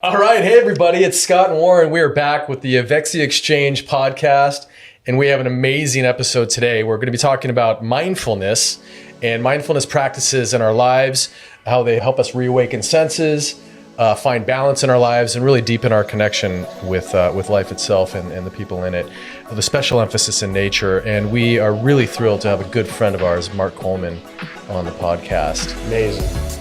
All right. Hey, everybody. It's Scott and Warren. We are back with the Avexia Exchange podcast, and we have an amazing episode today. We're going to be talking about mindfulness and mindfulness practices in our lives, how they help us reawaken senses, find balance in our lives, and really deepen our connection with life itself and the people in it, with a special emphasis in nature. And we are really thrilled to have a good friend of ours, Mark Coleman, on the podcast. Amazing.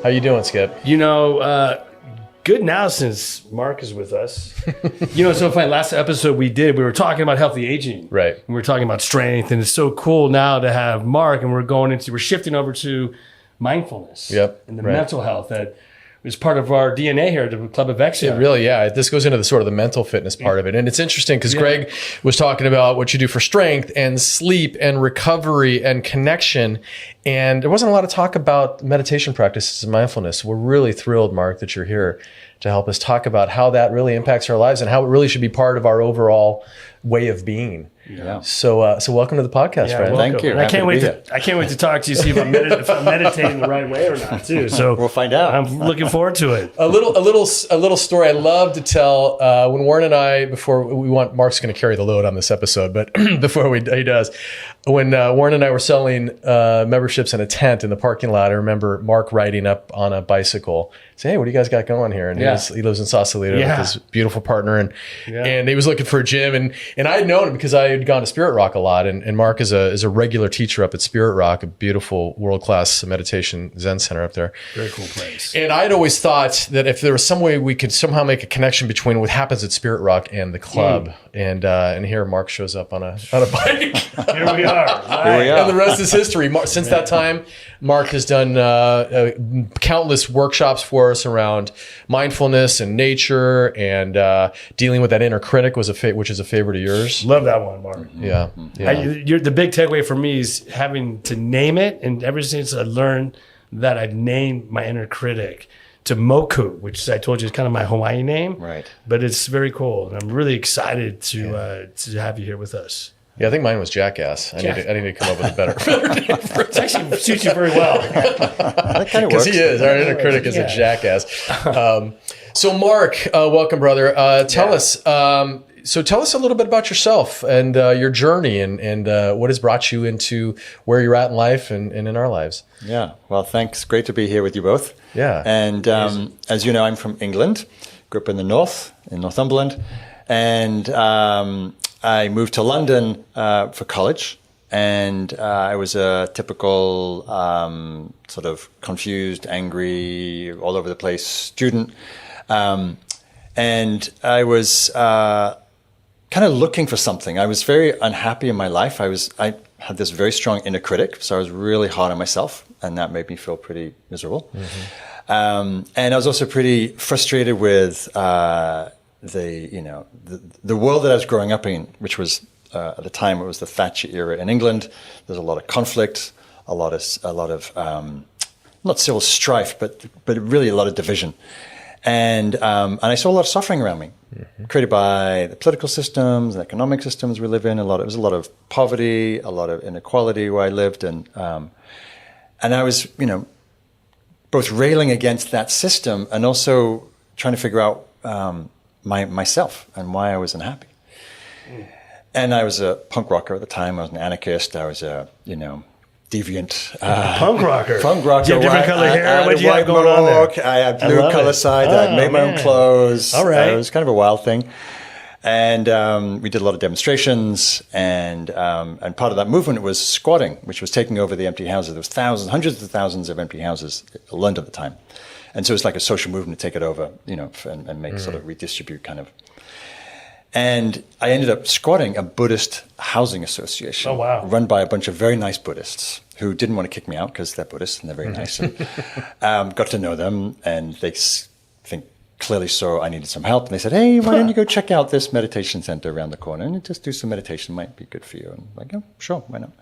How you doing, Skip? Good now since Mark is with us. It's so funny. Last episode we were talking about healthy aging. Right. And we were talking about strength, and it's so cool now to have Mark, and we're shifting over to mindfulness. Yep. And the mental health that is part of our DNA here at the Club of Avexia. Really, yeah. This goes into the sort of the mental fitness part of it. And it's interesting because Greg was talking about what you do for strength and sleep and recovery and connection. And there wasn't a lot of talk about meditation practices and mindfulness. We're really thrilled, Mark, that you're here to help us talk about how that really impacts our lives and how it really should be part of our overall way of being. Yeah. So welcome to the podcast, friend. Thank you. And I can't wait to talk to you, see if I'm meditating the right way or not, too. So we'll find out. I'm looking forward to it. A little story I love to tell. When Warren and I, Mark's going to carry the load on this episode, but before he does, when Warren and I were selling memberships in a tent in the parking lot, I remember Mark riding up on a bicycle, saying, "Hey, what do you guys got going here?" And he lives in Sausalito with his beautiful partner, and he was looking for a gym, and I had known him because I had gone to Spirit Rock a lot, and Mark is a regular teacher up at Spirit Rock, a beautiful world-class meditation Zen center up there. Very cool place. And I'd always thought that if there was some way we could somehow make a connection between what happens at Spirit Rock and the club, and here Mark shows up on a bike. Here we are. Here we are. And the rest is history. Since that time, Mark has done countless workshops for us around mindfulness and nature, and dealing with that inner critic which is a favorite of yours. Love that one, Mark. Yeah. The big takeaway for me is having to name it. And ever since I learned that I've named my inner critic to Moku, which I told you is kind of my Hawaiian name. Right. But it's very cool. And I'm really excited to have you here with us. Yeah, I think mine was Jackass. I need to come up with a better name for it. It actually suits you very well. That kind of works. Because he is. Our inner critic is a jackass. So Mark, welcome, brother. Tell us a little bit about yourself and your journey and what has brought you into where you're at in life and in our lives. Yeah. Well, thanks. Great to be here with you both. Yeah. And as you know, I'm from England. Grew up in the north, in Northumberland. And I moved to London for college. And I was a typical sort of confused, angry, all over the place student. And I was kind of looking for something. I was very unhappy in my life. I had this very strong inner critic, so I was really hard on myself, and that made me feel pretty miserable. Mm-hmm. And I was also pretty frustrated with the world that I was growing up in, which was at the time it was the Thatcher era in England. There's a lot of conflict, a lot of not civil strife, but really a lot of division. And I saw a lot of suffering around me, created by the political systems and economic systems we live in. There was a lot of poverty, a lot of inequality where I lived, and I was, both railing against that system and also trying to figure out myself and why I was unhappy. And I was a punk rocker at the time. I was an anarchist. I was a deviant. Punk rocker. Punk rocker. Do you have different color hair? What do you have going on there? I had blue color sides. I made my own clothes. All right. It was kind of a wild thing. And we did a lot of demonstrations. And part of that movement was squatting, which was taking over the empty houses. There was hundreds of thousands of empty houses in London at the time. And so it's like a social movement to take it over, and make sort of redistribute kind of. And I ended up squatting a Buddhist housing association. Oh, wow. Run by a bunch of very nice Buddhists who didn't want to kick me out because they're Buddhists and they're very nice. And, got to know them, and they think clearly saw I needed some help. And they said, "Hey, why don't you go check out this meditation center around the corner and just do some meditation? Might be good for you." And I'm like, "Oh, sure, why not?"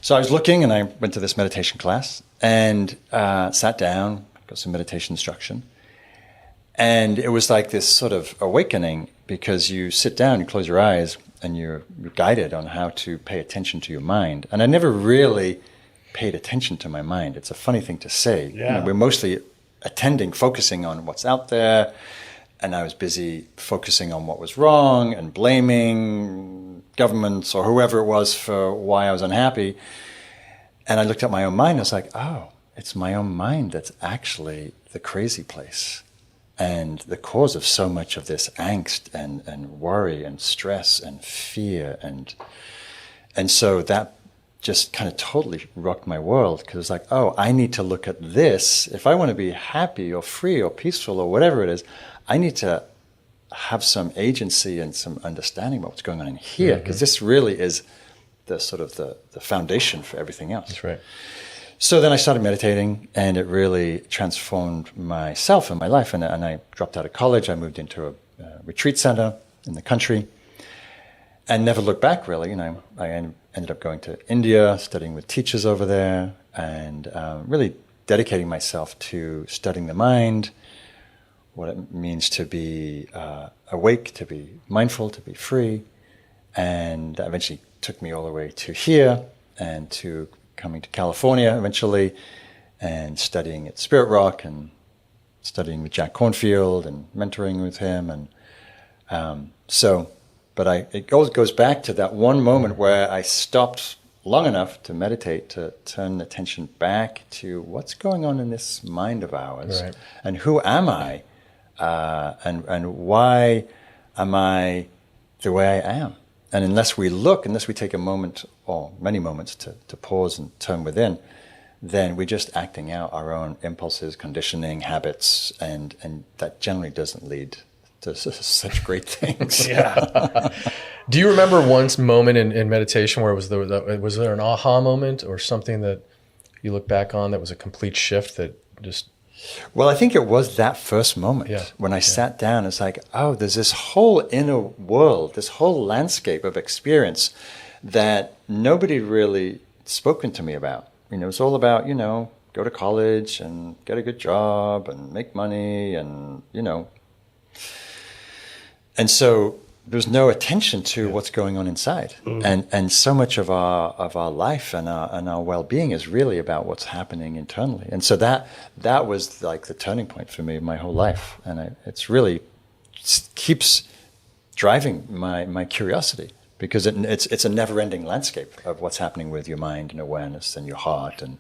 So I was looking, and I went to this meditation class and sat down, got some meditation instruction. And it was like this sort of awakening, because you sit down, you close your eyes, and you're guided on how to pay attention to your mind. And I never really paid attention to my mind. It's a funny thing to say. Yeah. We're mostly focusing on what's out there. And I was busy focusing on what was wrong and blaming governments or whoever it was for why I was unhappy. And I looked at my own mind. I was like, oh, it's my own mind that's actually the crazy place, and the cause of so much of this angst and worry and stress and fear. And so that just kind of totally rocked my world, because it's like, oh, I need to look at this. If I want to be happy or free or peaceful or whatever it is, I need to have some agency and some understanding about what's going on in here, because this really is the sort of the foundation for everything else. That's right. So then I started meditating, and it really transformed myself and my life. And I dropped out of college. I moved into a retreat center in the country and never looked back, really. I ended up going to India, studying with teachers over there, and really dedicating myself to studying the mind, what it means to be awake, to be mindful, to be free. And that eventually took me all the way to here, and to coming to California eventually, and studying at Spirit Rock, and studying with Jack Kornfield and mentoring with him. And it goes back to that one moment where I stopped long enough to meditate, to turn attention back to what's going on in this mind of ours, right. And who am I, and why am I the way I am? And unless we take a moment or many moments to pause and turn within, then we're just acting out our own impulses, conditioning, habits, and that generally doesn't lead to such great things. Yeah. Do you remember one moment in meditation where was there an aha moment or something that you look back on that was a complete shift that just... Well, I think it was that first moment when I sat down. It's like, oh, there's this whole inner world, this whole landscape of experience that nobody really spoken to me about. It's all about, go to college and get a good job and make money and, And so there's no attention to what's going on inside. And so much of our life and our well-being is really about what's happening internally. And so that was like the turning point for me my whole life. And it's really keeps driving my curiosity, because it's a never-ending landscape of what's happening with your mind and awareness and your heart. And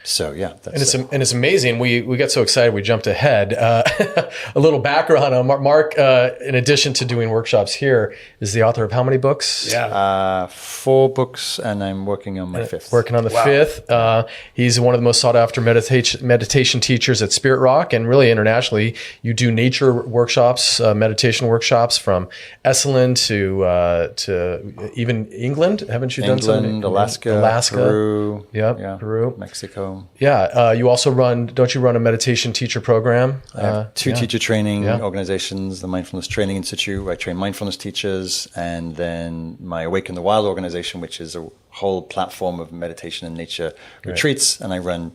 so yeah, that's and it's amazing. We got so excited we jumped ahead. A little background on Mark. In addition to doing workshops here, is the author of how many books? 4 books, and I'm working on my 5th. Working on the 5th. He's one of the most sought after meditation teachers at Spirit Rock, and really internationally. You do nature workshops, meditation workshops from Esalen to even England. Haven't you done some? England, Alaska, Peru, Peru, Mexico. Yeah, you also don't you run a meditation teacher program? I have 2 teacher training organizations, the Mindfulness Training Institute, where I train mindfulness teachers, and then my Awaken the Wild organization, which is a whole platform of meditation and nature retreats, and I run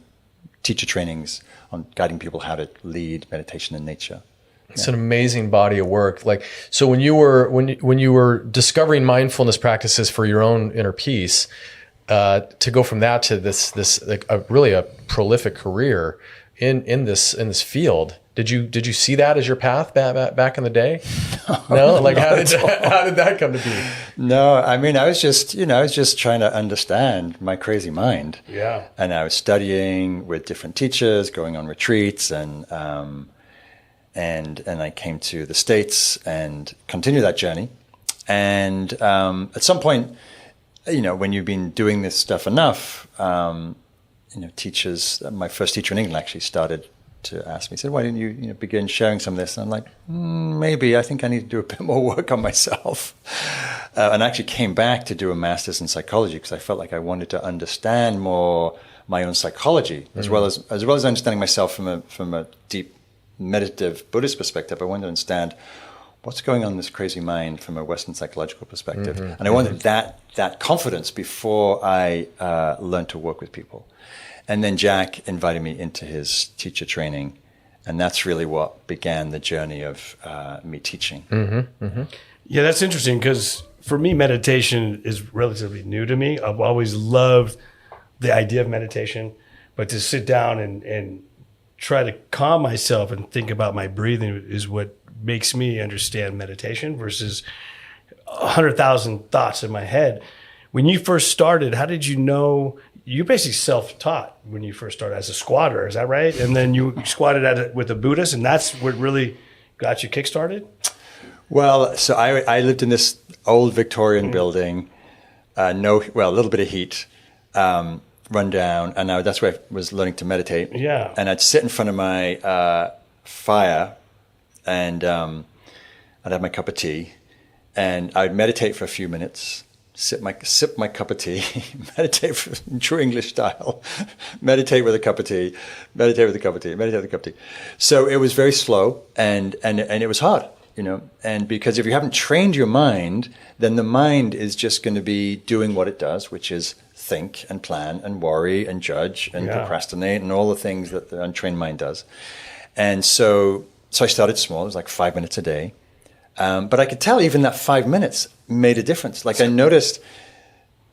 teacher trainings on guiding people how to lead meditation in nature. It's an amazing body of work. So when you were discovering mindfulness practices for your own inner peace, to go from that to this really a prolific career in this field, did you see that as your path back in the day? No, how did that come to be? No, I mean, I was just trying to understand my crazy mind. Yeah, and I was studying with different teachers, going on retreats, and I came to the States and continued that journey. And at some point, when you've been doing this stuff enough, teachers, my first teacher in England actually started to ask me, said, why didn't you begin sharing some of this? And I'm like, maybe I think I need to do a bit more work on myself. And I actually came back to do a master's in psychology, because I felt like I wanted to understand more my own psychology, as well as understanding myself from a deep meditative Buddhist perspective. I wanted to understand what's going on in this crazy mind from a Western psychological perspective. And I wanted that confidence before I learned to work with people. And then Jack invited me into his teacher training, And that's really what began the journey of me teaching. Yeah, that's interesting because for me, meditation is relatively new to me. I've always loved the idea of meditation, but to sit down and try to calm myself and think about my breathing is what makes me understand meditation versus 100,000 thoughts in my head. When you first started, how did you know? You basically self-taught when you first started as a squatter, is that right? And then you squatted with a Buddhist, and that's what really got you kickstarted? Well, so I lived in this old Victorian building, a little bit of heat, run down, and that's where I was learning to meditate. Yeah. And I'd sit in front of my fire, and I'd have my cup of tea, and I'd meditate for a few minutes, sip my cup of tea, meditate in true English style, meditate with a cup of tea, meditate with a cup of tea, meditate with a cup of tea. So it was very slow, and it was hard. And because if you haven't trained your mind, then the mind is just going to be doing what it does, which is think and plan and worry and judge and procrastinate and all the things that the untrained mind does. And so I started small. It was like 5 minutes a day. But I could tell even that 5 minutes made a difference. Like I noticed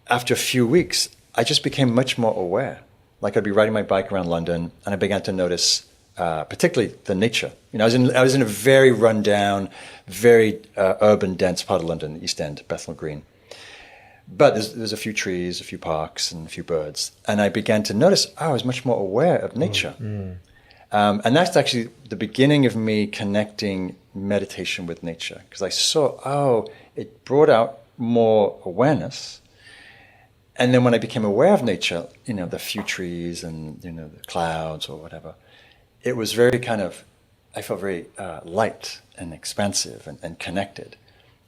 after a few weeks, I just became much more aware. Like I'd be riding my bike around London and I began to notice particularly the nature. I was in a very rundown, very urban, dense part of London, the East End, Bethnal Green. But there's a few trees, a few parks, and a few birds. And I began to notice, I was much more aware of nature. And that's actually the beginning of me connecting meditation with nature. Because I saw, it brought out more awareness. And then when I became aware of nature, the few trees and, the clouds or whatever, it was very I felt very light and expansive and connected.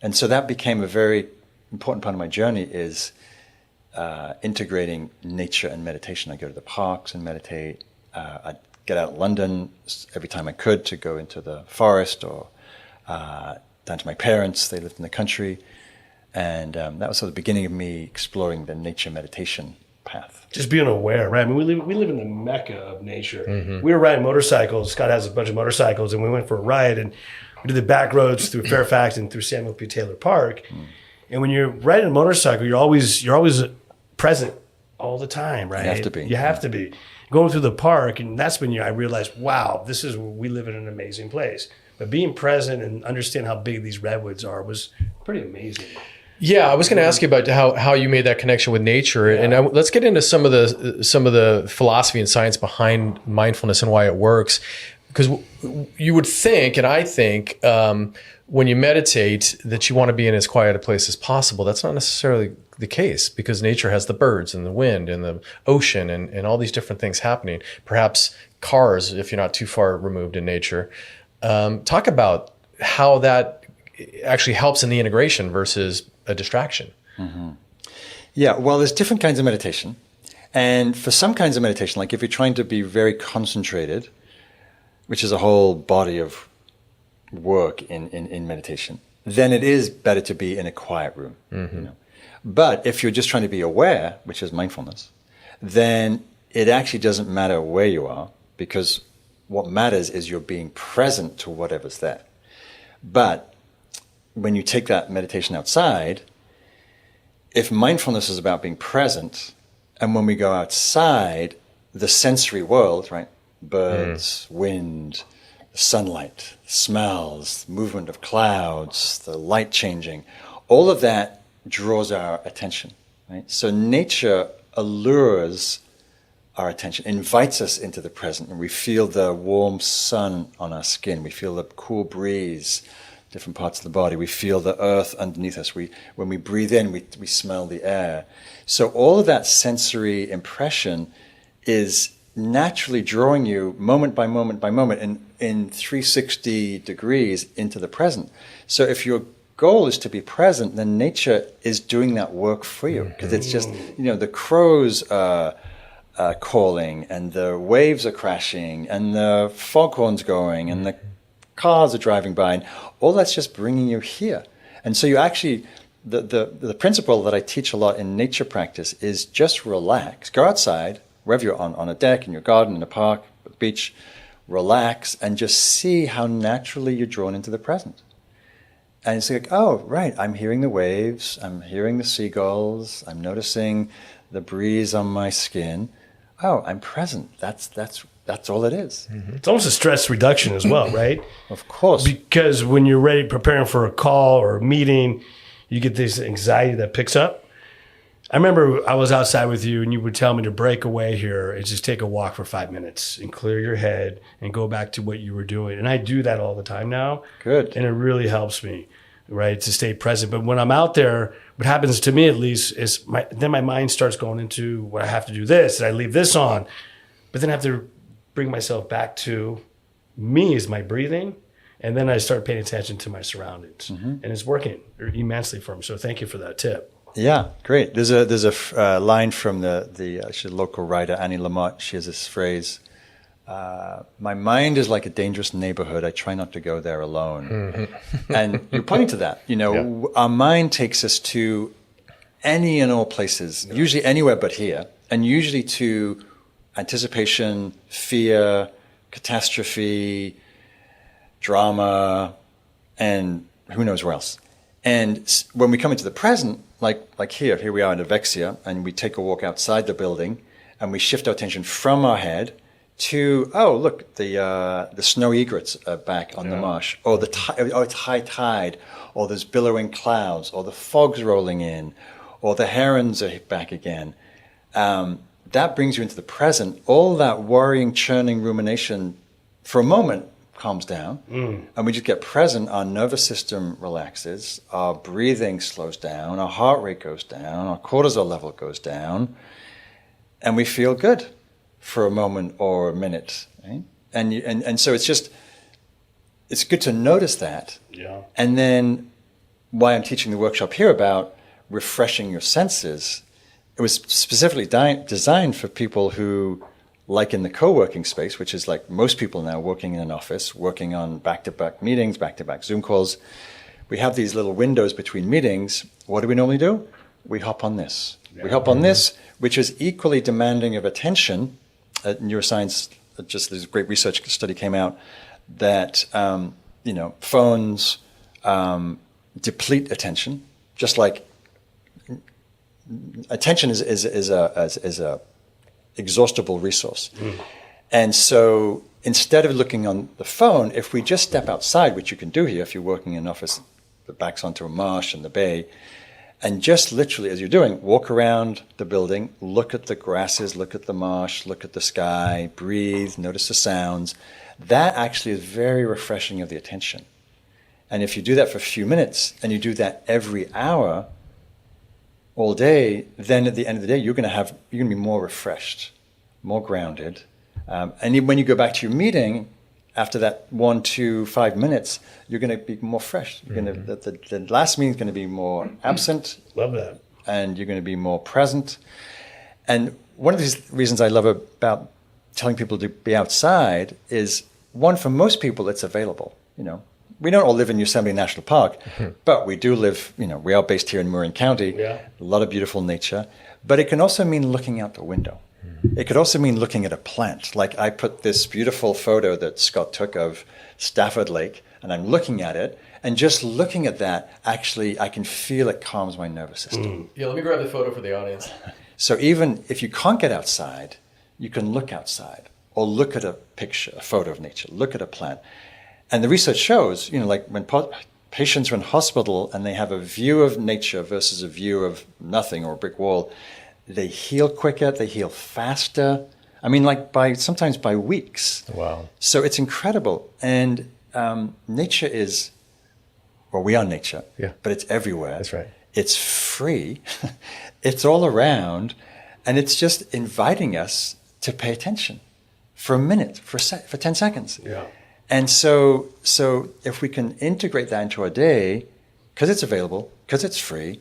And so that became a very important part of my journey is integrating nature and meditation. I go to the parks and meditate. I'd get out of London every time I could to go into the forest or down to my parents. They lived in the country. And that was sort of the beginning of me exploring the nature meditation path. Just being aware, right? I mean, we live in the mecca of nature. We were riding motorcycles. Scott has a bunch of motorcycles, and we went for a ride, and we did the back roads through Fairfax and through Samuel P. Taylor Park. And when you're riding a motorcycle, you're always present all the time, right? You have to be. You have to be. Going through the park, and that's when I realized, wow, we live in an amazing place. But being present and understand how big these redwoods are was pretty amazing. Yeah, I was going to ask you about how you made that connection with nature, and let's get into some of the philosophy and science behind mindfulness and why it works. Because you would think, and I think, when you meditate, that you want to be in as quiet a place as possible. That's not necessarily the case, because nature has the birds and the wind and the ocean and all these different things happening. Perhaps cars, if you're not too far removed in nature. Talk about how that actually helps in the integration versus a distraction. Yeah, well, there's different kinds of meditation. And for some kinds of meditation, like if you're trying to be very concentrated, which is a whole body of work in meditation, then it is better to be in a quiet room. But if you're just trying to be aware, which is mindfulness, then it actually doesn't matter where you are, because what matters is you're being present to whatever's there. But when you take that meditation outside, if mindfulness is about being present, and when we go outside, the sensory world, right? Birds, wind, sunlight, smells, movement of clouds, the light changing, all of that draws our attention, right? So nature allures our attention, invites us into the present, and we feel the warm sun on our skin, we feel the cool breeze, different parts of the body. We feel the earth underneath us. When we breathe in, we smell the air. So all of that sensory impression is naturally drawing you moment by moment by moment in 360 degrees into the present. So if your goal is to be present, then nature is doing that work for you. Because it's just, the crows are calling, and the waves are crashing, and the foghorns going, and the cars are driving by, and all that's just bringing you here. And so you actually, the principle that I teach a lot in nature practice is just relax. Go outside, wherever you're on a deck, in your garden, in a park, at the beach, relax, and just see how naturally you're drawn into the present. And it's like, oh, right, I'm hearing the waves, I'm hearing the seagulls, I'm noticing the breeze on my skin. Oh, I'm present. That's all it is. Mm-hmm. It's almost a stress reduction as well, right? Of course. Because when you're ready, preparing for a call or a meeting, you get this anxiety that picks up. I remember I was outside with you and you would tell me to break away here and just take a walk for 5 minutes and clear your head and go back to what you were doing. And I do that all the time now. Good. And it really helps me, right, to stay present. But when I'm out there, what happens to me at least is then my mind starts going into, well, I have to do this and I leave this on. But then I have to bring myself back to me as my breathing. And then I start paying attention to my surroundings. And it's working immensely for me. So thank you for that tip. Yeah, great. There's a line from the local writer Annie Lamott. She has this phrase: "My mind is like a dangerous neighborhood. I try not to go there alone." And you're pointing to that. Our mind takes us to any and all places, usually anywhere but here, and usually to anticipation, fear, catastrophe, drama, and who knows where else. And when we come into the present, like here we are in Avexia, and we take a walk outside the building, and we shift our attention from our head to, oh, look, the snow egrets are back on the marsh, or it's high tide, or there's billowing clouds, or the fog's rolling in, or the herons are back again. That brings you into the present. All that worrying, churning rumination for a moment calms down, and we just get present. Our nervous system relaxes, our breathing slows down, our heart rate goes down, our cortisol level goes down, and we feel good for a moment or a minute. Right? And so it's good to notice that. Yeah. And then why I'm teaching the workshop here about refreshing your senses, it was specifically designed for people who, like in the co-working space, which is like most people now working in an office, working on back-to-back meetings, back-to-back Zoom calls. We have these little windows between meetings. What do we normally do? We hop on this. We hop on this, which is equally demanding of attention. Neuroscience, just this great research study came out that phones deplete attention, just like attention is a exhaustible resource. And so instead of looking on the phone, if we just step outside, which you can do here if you're working in an office that backs onto a marsh in the bay, and just literally, as you're doing, walk around the building, look at the grasses, look at the marsh, look at the sky, breathe, notice the sounds, that actually is very refreshing of the attention. And if you do that for a few minutes, and you do that every hour, all day, then at the end of the day, you're going to be more refreshed, more grounded. And when you go back to your meeting, after that 1, 2, 5 minutes, you're going to be more fresh. You're going to, the last meeting is going to be more absent. Love that. And you're going to be more present. And one of these reasons I love about telling people to be outside is, one, for most people, it's available. We don't all live in Yosemite National Park, but we do live, we are based here in Marin County, a lot of beautiful nature. But it can also mean looking out the window. It could also mean looking at a plant. Like I put this beautiful photo that Scott took of Stafford Lake, and I'm looking at it, and just looking at that, actually, I can feel it calms my nervous system. Yeah, let me grab the photo for the audience. So even if you can't get outside, you can look outside, or look at a picture, a photo of nature, look at a plant. And the research shows, like when patients are in hospital and they have a view of nature versus a view of nothing or a brick wall, they heal quicker, they heal faster. I mean, sometimes by weeks. Wow. So it's incredible. And nature is, we are nature, but it's everywhere. That's right. It's free. It's all around. And it's just inviting us to pay attention for a minute, for 10 seconds. Yeah. And so if we can integrate that into our day, because it's available, because it's free,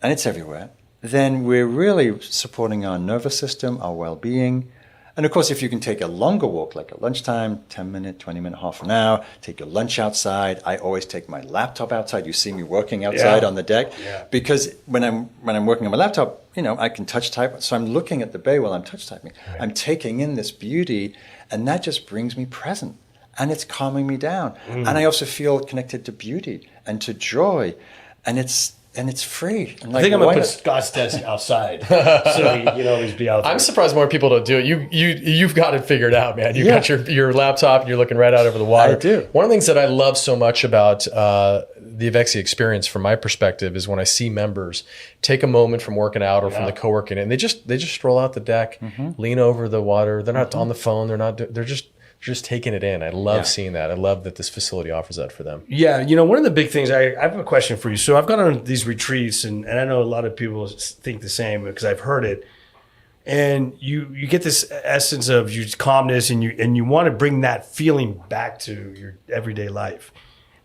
and it's everywhere, then we're really supporting our nervous system, our well-being, And of course, if you can take a longer walk, like at lunchtime, 10 minute, 20 minute, half an hour, take your lunch outside. I always take my laptop outside. You see me working outside on the deck because when I'm working on my laptop, I can touch type. So I'm looking at the bay while I'm touch typing. Right. I'm taking in this beauty, and that just brings me present, and it's calming me down. And I also feel connected to beauty and to joy, and it's free. And I think I'm gonna put Scott's desk outside, so he can always be out there. I'm surprised more people don't do it. You've got it figured out, man. You've got your laptop and you're looking right out over the water. I do. One of the things that I love so much about the Avexia experience, from my perspective, is when I see members take a moment from working out or from the co-working, and they just stroll out the deck, lean over the water. They're not on the phone. They're just taking it in. I love seeing that. I love that this facility offers that for them. Yeah, one of the big things, I have a question for you. So I've gone on these retreats, and I know a lot of people think the same because I've heard it. And you get this essence of your calmness, and you want to bring that feeling back to your everyday life.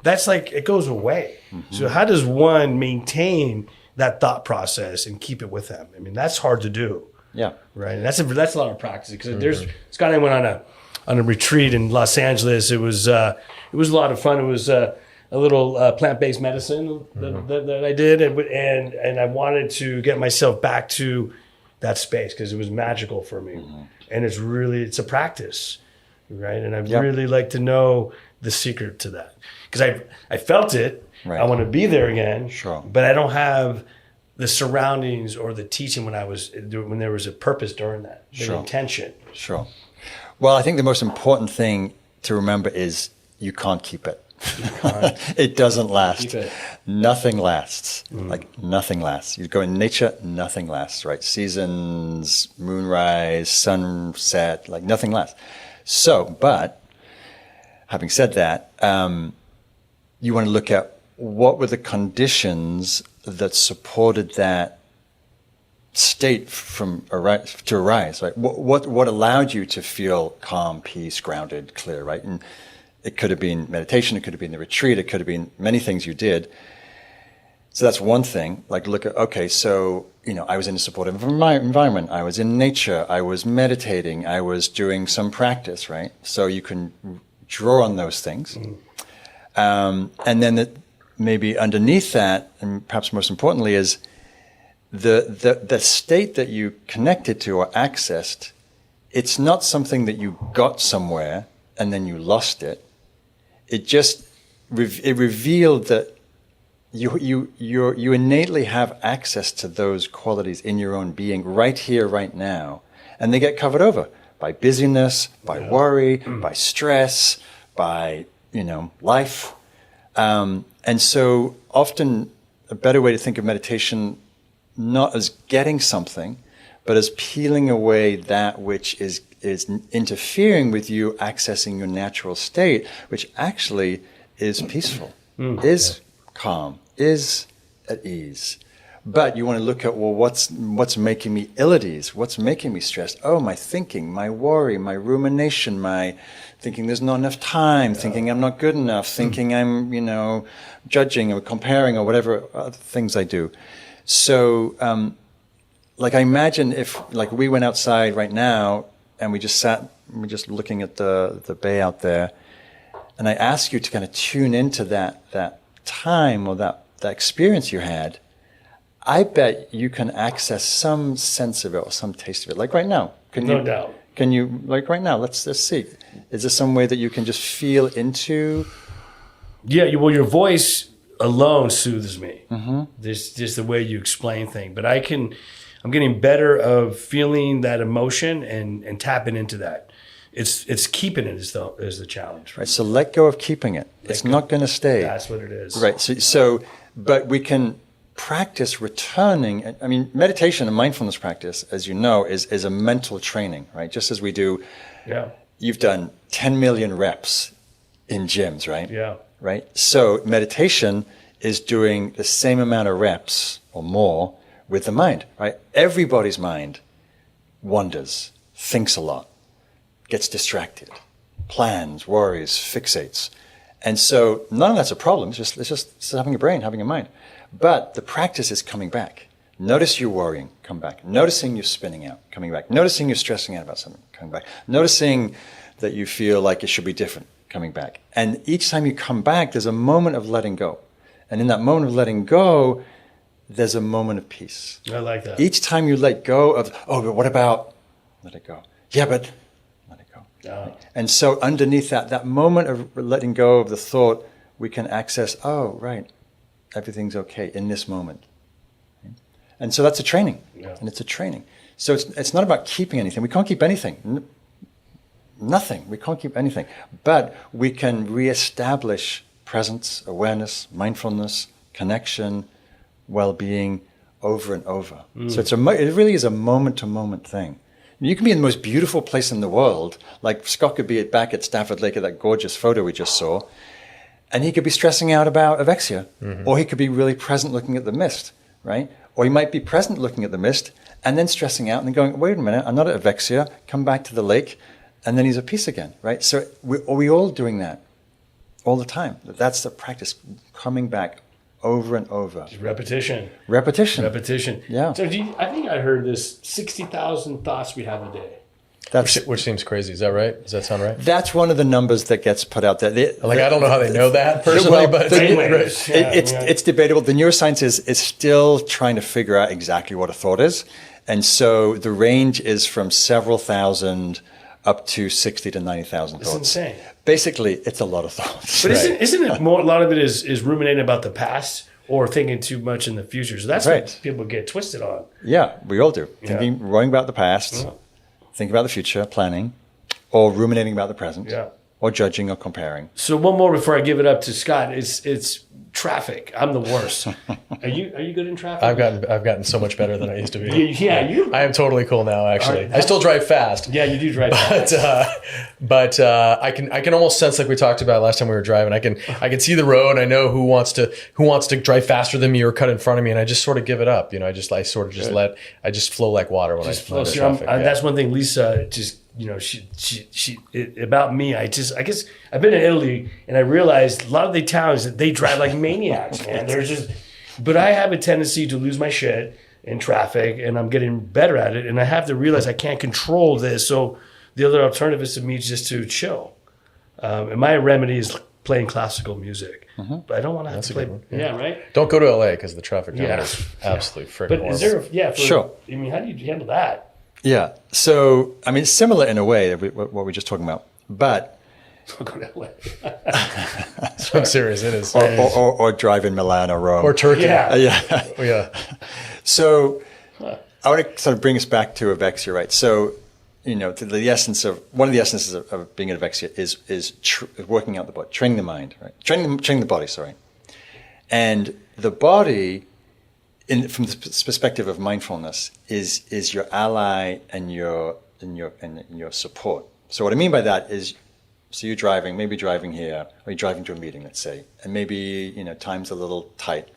That's like, it goes away. So how does one maintain that thought process and keep it with them? I mean, that's hard to do. Yeah. Right. And that's a lot of practice, because Scott and I went on a retreat in Los Angeles. It was a lot of fun. It was a little plant-based medicine that I did, and I wanted to get myself back to that space because it was magical for me. And it's a practice, right? And I'd really like to know the secret to that, because I felt it. Right. I want to be there again. Sure. But I don't have the surroundings or the teaching when there was a purpose during that, the intention. Sure. Well, I think the most important thing to remember is you can't keep it. It doesn't last. Keep it. Nothing lasts. Like nothing lasts. You go in nature, nothing lasts, right? Seasons, moonrise, sunset, like nothing lasts. So, but having said that, you want to look at what were the conditions that supported that state to arise, right? What allowed you to feel calm, peace, grounded, clear, right? And it could have been meditation, it could have been the retreat, it could have been many things you did. So that's one thing. Like, look at, okay, so, I was in a supportive environment, I was in nature, I was meditating, I was doing some practice, right? So you can draw on those things. And then maybe underneath that, and perhaps most importantly, is the state that you connected to or accessed. It's not something that you got somewhere and then you lost it. It just it revealed that you innately have access to those qualities in your own being right here, right now, and they get covered over by busyness, by worry, by stress, by life, and so often a better way to think of meditation, not as getting something, but as peeling away that which is interfering with you accessing your natural state, which actually is peaceful, is calm, is at ease. But you want to look at, well, what's making me ill at ease? What's making me stressed? Oh, my thinking, my worry, my rumination, my thinking there's not enough time, thinking I'm not good enough, thinking I'm, judging or comparing or whatever other things I do. So, I imagine if, we went outside right now and we're just looking at the bay out there, and I ask you to kind of tune into that time or that experience you had, I bet you can access some sense of it or some taste of it. Like right now. No doubt. Can you, right now, let's see. Is there some way that you can just feel into? Yeah, your voice alone soothes me. There's just the way you explain things. But I'm getting better of feeling that emotion and tapping into that. It's keeping it is the challenge. Right. So let go of keeping it. It's not going to stay. That's what it is. Right. So, but we can practice returning. I mean, meditation and mindfulness practice, as you know, is a mental training, right? Just as we do. Yeah. You've done 10 million reps in gyms, right? Yeah. Right. So meditation is doing the same amount of reps or more with the mind, right? Everybody's mind wanders, thinks a lot, gets distracted, plans, worries, fixates. And so none of that's a problem. It's just having a brain, having a mind. But the practice is coming back. Notice you're worrying, come back. Noticing you're spinning out, coming back. Noticing you're stressing out about something, coming back. Noticing that you feel like it should be different, coming back. And each time you come back, there's a moment of letting go. And in that moment of letting go, there's a moment of peace. I like that. Each time you let go of, oh, but what about, let it go. Yeah, but let it go. Oh. And so underneath that moment of letting go of the thought, we can access, oh, right, everything's okay in this moment. And so that's a training, and it's a training. So it's not about keeping anything. We can't keep anything. Nothing. We can't keep anything. But we can reestablish presence, awareness, mindfulness, connection, well-being over and over. So it really is a moment-to-moment thing. You can be in the most beautiful place in the world, like Scott could be back at Stafford Lake at that gorgeous photo we just saw, and he could be stressing out about avexia, or he could be really present looking at the mist, right? Or he might be present looking at the mist and then stressing out and then going, wait a minute, I'm not at avexia, come back to the lake, and then he's at peace again, right? So we all doing that all the time. That's the practice, coming back over and over. Just repetition. Repetition. Yeah. So I think I heard this 60,000 thoughts we have a day. Which seems crazy. Is that right? Does that sound right? That's one of the numbers that gets put out there. I don't know how they know that personally, but it's debatable. The neuroscience is still trying to figure out exactly what a thought is. And so the range is from several thousand up to 60 to 90,000 thoughts. That's insane. Basically, it's a lot of thoughts. But isn't it more, a lot of it is ruminating about the past or thinking too much in the future? So that's what people get twisted on. Yeah, we all do. Worrying about the past, thinking about the future, planning, or ruminating about the present, or judging or comparing. So one more before I give it up to Scott. It's traffic. I'm the worst. Are you good in traffic? I've gotten so much better than I used to be. I am totally cool now. Actually, I still drive fast. Yeah, you do drive fast. But I can almost sense, like we talked about last time we were driving. I can see the road. I know who wants to drive faster than me or cut in front of me, and I just sort of give it up. I just flow like water when I flow in traffic. That's one thing. Lisa just. She about me. I guess I've been in Italy and I realized a lot of the Italians that they drive like maniacs, man. But I have a tendency to lose my shit in traffic, and I'm getting better at it. And I have to realize I can't control this. So the other alternative is to me just to chill. And my remedy is playing classical music. But I don't want to have to play. Yeah, right. Don't go to LA because the traffic down is absolutely freaking horrible. Is there? Sure. I mean, how do you handle that? Yeah. So, I mean, similar in a way, what we're just talking about, but. I'm serious, it is. Or drive in Milan or Rome. Or Turkey. Yeah. So, I want to sort of bring us back to avexia, right? So, one of the essences of being an avexia is working out the body, training the mind, right? Training the body, sorry. And the body, from the perspective of mindfulness, is your ally and your support. So what I mean by that is, so you're driving here, or you're driving to a meeting, let's say, and maybe time's a little tight.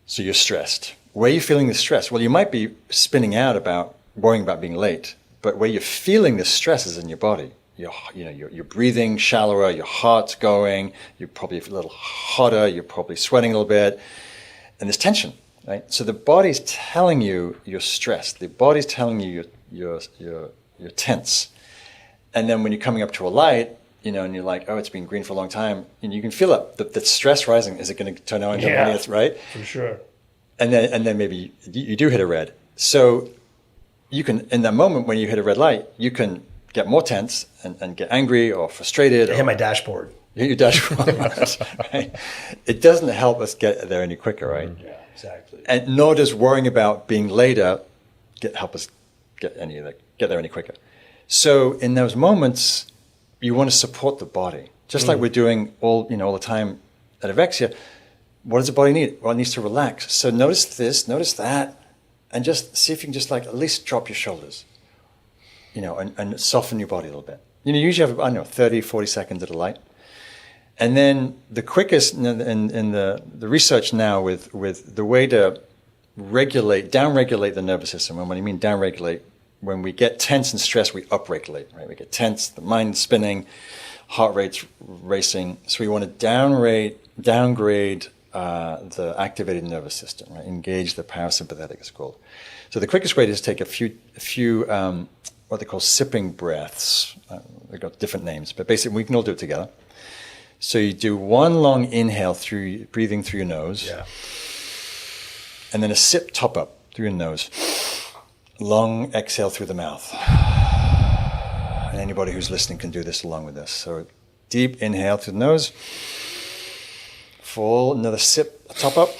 So you're stressed. Where are you feeling the stress? Well, you might be spinning out about worrying about being late, but where you're feeling the stress is in your body. You're breathing shallower, your heart's going, you're probably a little hotter, you're probably sweating a little bit. And there's tension, right? So the body's telling you you're stressed. The body's telling you you're tense. And then when you're coming up to a light, and you're like, oh, it's been green for a long time, and you can feel it. The stress rising. Is it going to turn on your body? Right? For sure. And then maybe you do hit a red. So you can, in that moment when you hit a red light, you can get more tense and get angry or frustrated. I hit my dashboard. Your dashboard, right? It doesn't help us get there any quicker, right? Yeah, exactly. And nor does worrying about being later help us get there any quicker. So in those moments, you want to support the body, just like we're doing all the time at avexia. What does the body need? Well, it needs to relax. So notice this, notice that, and just see if you can just at least drop your shoulders, and soften your body a little bit. You usually have 30, 40 seconds at a light. And then the quickest in the research now with the way to downregulate the nervous system. And when I mean downregulate, when we get tense and stressed, we upregulate, right? We get tense, the mind's spinning, heart rate's racing. So we want to downgrade the activated nervous system, right? Engage the parasympathetic, it's called. So the quickest way is to take a few what they call sipping breaths. They've got different names, but basically we can all do it together. So you do one long inhale breathing through your nose, and then a sip top up through your nose. Long exhale through the mouth. And anybody who's listening can do this along with us. So deep inhale through the nose. Full, another sip, top up.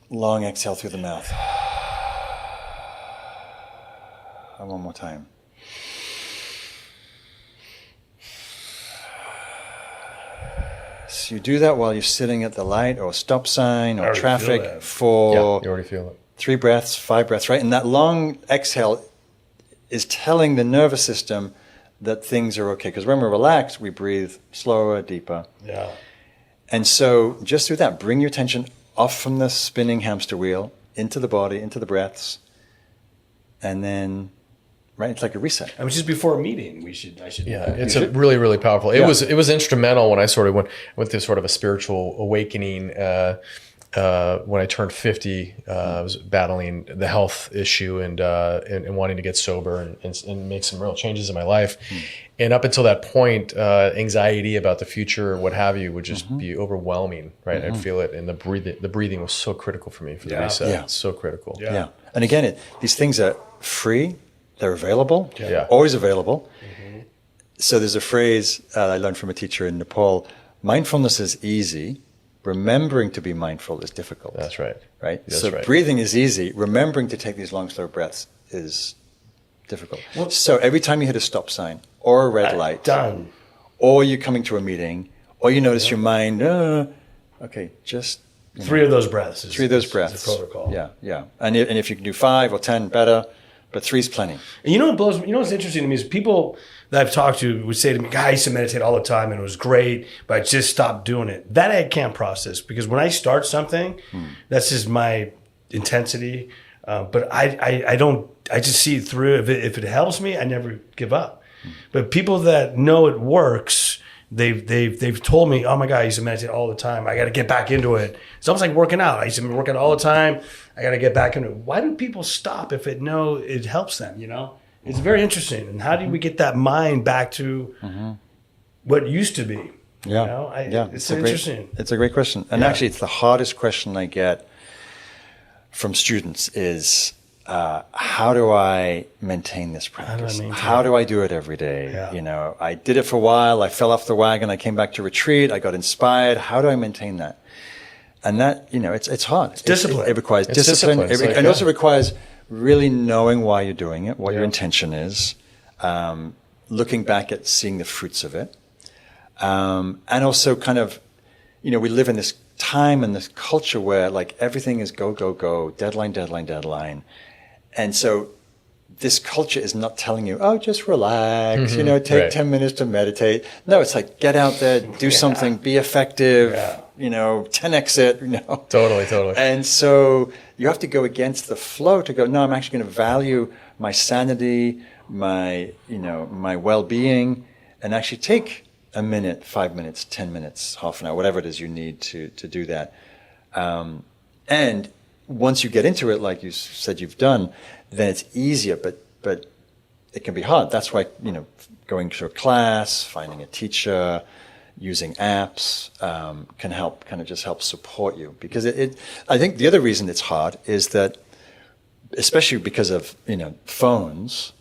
Long exhale through the mouth. And one more time. So you do that while you're sitting at the light or stop sign or traffic for you already feel it. 3 breaths, 5 breaths, right? And that long exhale is telling the nervous system that things are okay. Because when we're relaxed, we breathe slower, deeper. Yeah. And so just through that, bring your attention off from the spinning hamster wheel, into the body, into the breaths. And then, right, it's like a reset. I mean, just before a meeting, I should. Yeah, it's really, really powerful. It was instrumental when I sort of went through sort of a spiritual awakening. When I turned 50, I was battling the health issue and wanting to get sober and make some real changes in my life. And up until that point, anxiety about the future, what have you, would just be overwhelming, right? I'd feel it, and the breathing was so critical for me for the reset. Yeah. So critical. Yeah. And again, these things are free. They're available. Yeah. Always available. So there's a phrase I learned from a teacher in Nepal: mindfulness is easy. Remembering to be mindful is difficult. That's right. Right? That's so right. breathing is easy. Remembering to take these long, slow breaths is difficult. So every time you hit a stop sign or a red light, done, or you're coming to a meeting, or you notice your mind, okay, just... 3 of those breaths. Three of those breaths. Is a protocol. Yeah. And if you can do 5 or 10, better. But 3 is plenty. And you know what blows me? You know what's interesting to me is people that I've talked to would say to me, "God, I used to meditate all the time and it was great, but I just stopped doing it." That I can't process, because when I start something, that's just my intensity. But I don't. I just see it through. If it helps me, I never give up. But people that know it works, they've told me, "Oh my God, I used to meditate all the time. I got to get back into it." It's almost like working out. I used to be working out all the time. I got to get back into it. Why do people stop if it helps them? You know, it's very interesting. And how do we get that mind back to what used to be? Yeah, you know? It's interesting. It's a great question, and actually, it's the hardest question I get from students is, how do I maintain this practice? How do I do it every day? Yeah. You know, I did it for a while. I fell off the wagon. I came back to retreat. I got inspired. How do I maintain that? And that, you know, it's hard. It's discipline. It requires discipline. It also requires really knowing why you're doing it, what your intention is, looking back at seeing the fruits of it. And also kind of, you know, we live in this time and this culture where like everything is go, go, go, deadline, deadline, deadline. And so this culture is not telling you, oh, just relax, you know, take 10 minutes to meditate. No, it's like, get out there, do something, be effective, you know, 10x it, you know. Totally. And so you have to go against the flow to go, no, I'm actually going to value my sanity, my well-being, and actually take a minute, 5 minutes, 10 minutes, half an hour, whatever it is you need to do that. And once you get into it, like you said you've done, then it's easier, but it can be hard. That's why, you know, going to a class, finding a teacher, using apps can help, kind of just help support you. Because I think the other reason it's hard is that, especially because of, you know, phones,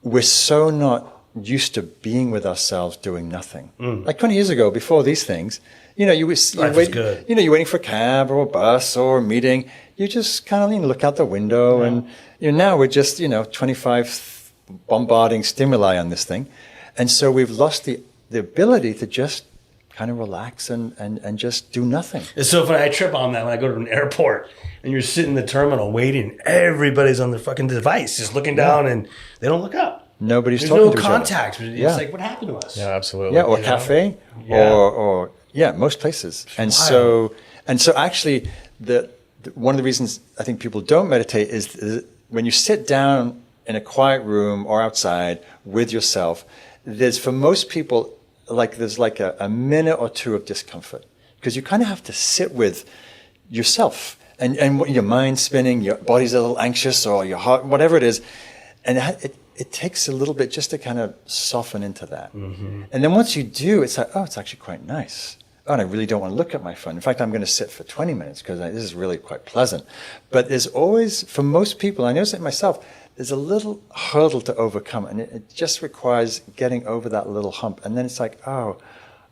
we're so not used to being with ourselves doing nothing. Like 20 years ago, before these things, you know, you're waiting for a cab or a bus or a meeting. You just kind of, you know, look out the window and, you know, now we're just, you know, 25 bombarding stimuli on this thing. And so we've lost the ability to just kind of relax and just do nothing. It's so funny. I trip on that when I go to an airport and you're sitting in the terminal waiting. Everybody's on their fucking device, just looking down and they don't look up. Nobody's There's talking no to each other. contact. It's like, what happened to us? Yeah, absolutely. Yeah, or cafe, or most places. And so actually, one of the reasons I think people don't meditate is when you sit down in a quiet room or outside with yourself, there's for most people, there's a minute or two of discomfort because you kind of have to sit with yourself and what your mind's spinning, your body's a little anxious, or your heart, whatever it is. And it takes a little bit just to kind of soften into that. Mm-hmm. And then once you do, it's like, oh, it's actually quite nice. Oh, and I really don't want to look at my phone. In fact, I'm going to sit for 20 minutes because this is really quite pleasant. But there's always, for most people, I notice it myself, there's a little hurdle to overcome. And it just requires getting over that little hump. And then it's like, oh,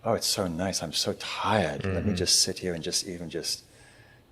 it's so nice. I'm so tired. Mm-hmm. Let me just sit here and just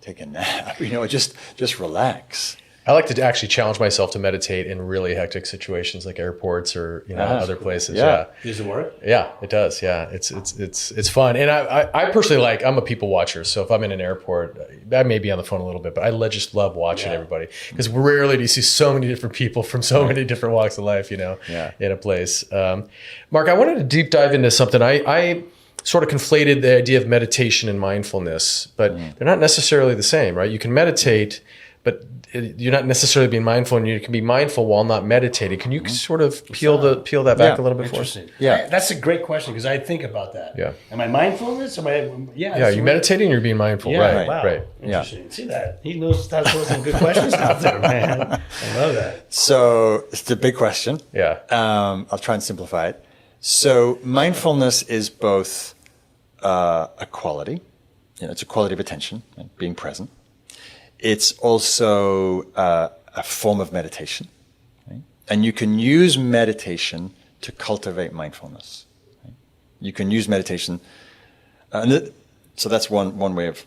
take a nap, just relax. I like to actually challenge myself to meditate in really hectic situations like airports or other places. Yeah. Does it work? Yeah, it does. Yeah, it's fun. And I personally I'm a people watcher. So if I'm in an airport, I may be on the phone a little bit, but I just love watching everybody, because rarely do you see so many different people from so many different walks of life, in a place. Mark, I wanted to deep dive into something. I sort of conflated the idea of meditation and mindfulness, but they're not necessarily the same, right? You can meditate, but you're not necessarily being mindful, and you can be mindful while not meditating. Can you sort of peel that back a little bit for us? Yeah, that's a great question, because I think about that. Yeah. Am I mindfulness? Yeah, you're meditating, you're being mindful. Yeah, right. Wow. Right. Interesting. Yeah. See that? He knows how to throw some good questions out there, man. I love that. So it's a big question. Yeah. I'll try and simplify it. So mindfulness is both a quality. It's a quality of attention, like being present. It's also a form of meditation. Right? And you can use meditation to cultivate mindfulness. Right? You can use meditation. So that's one way of.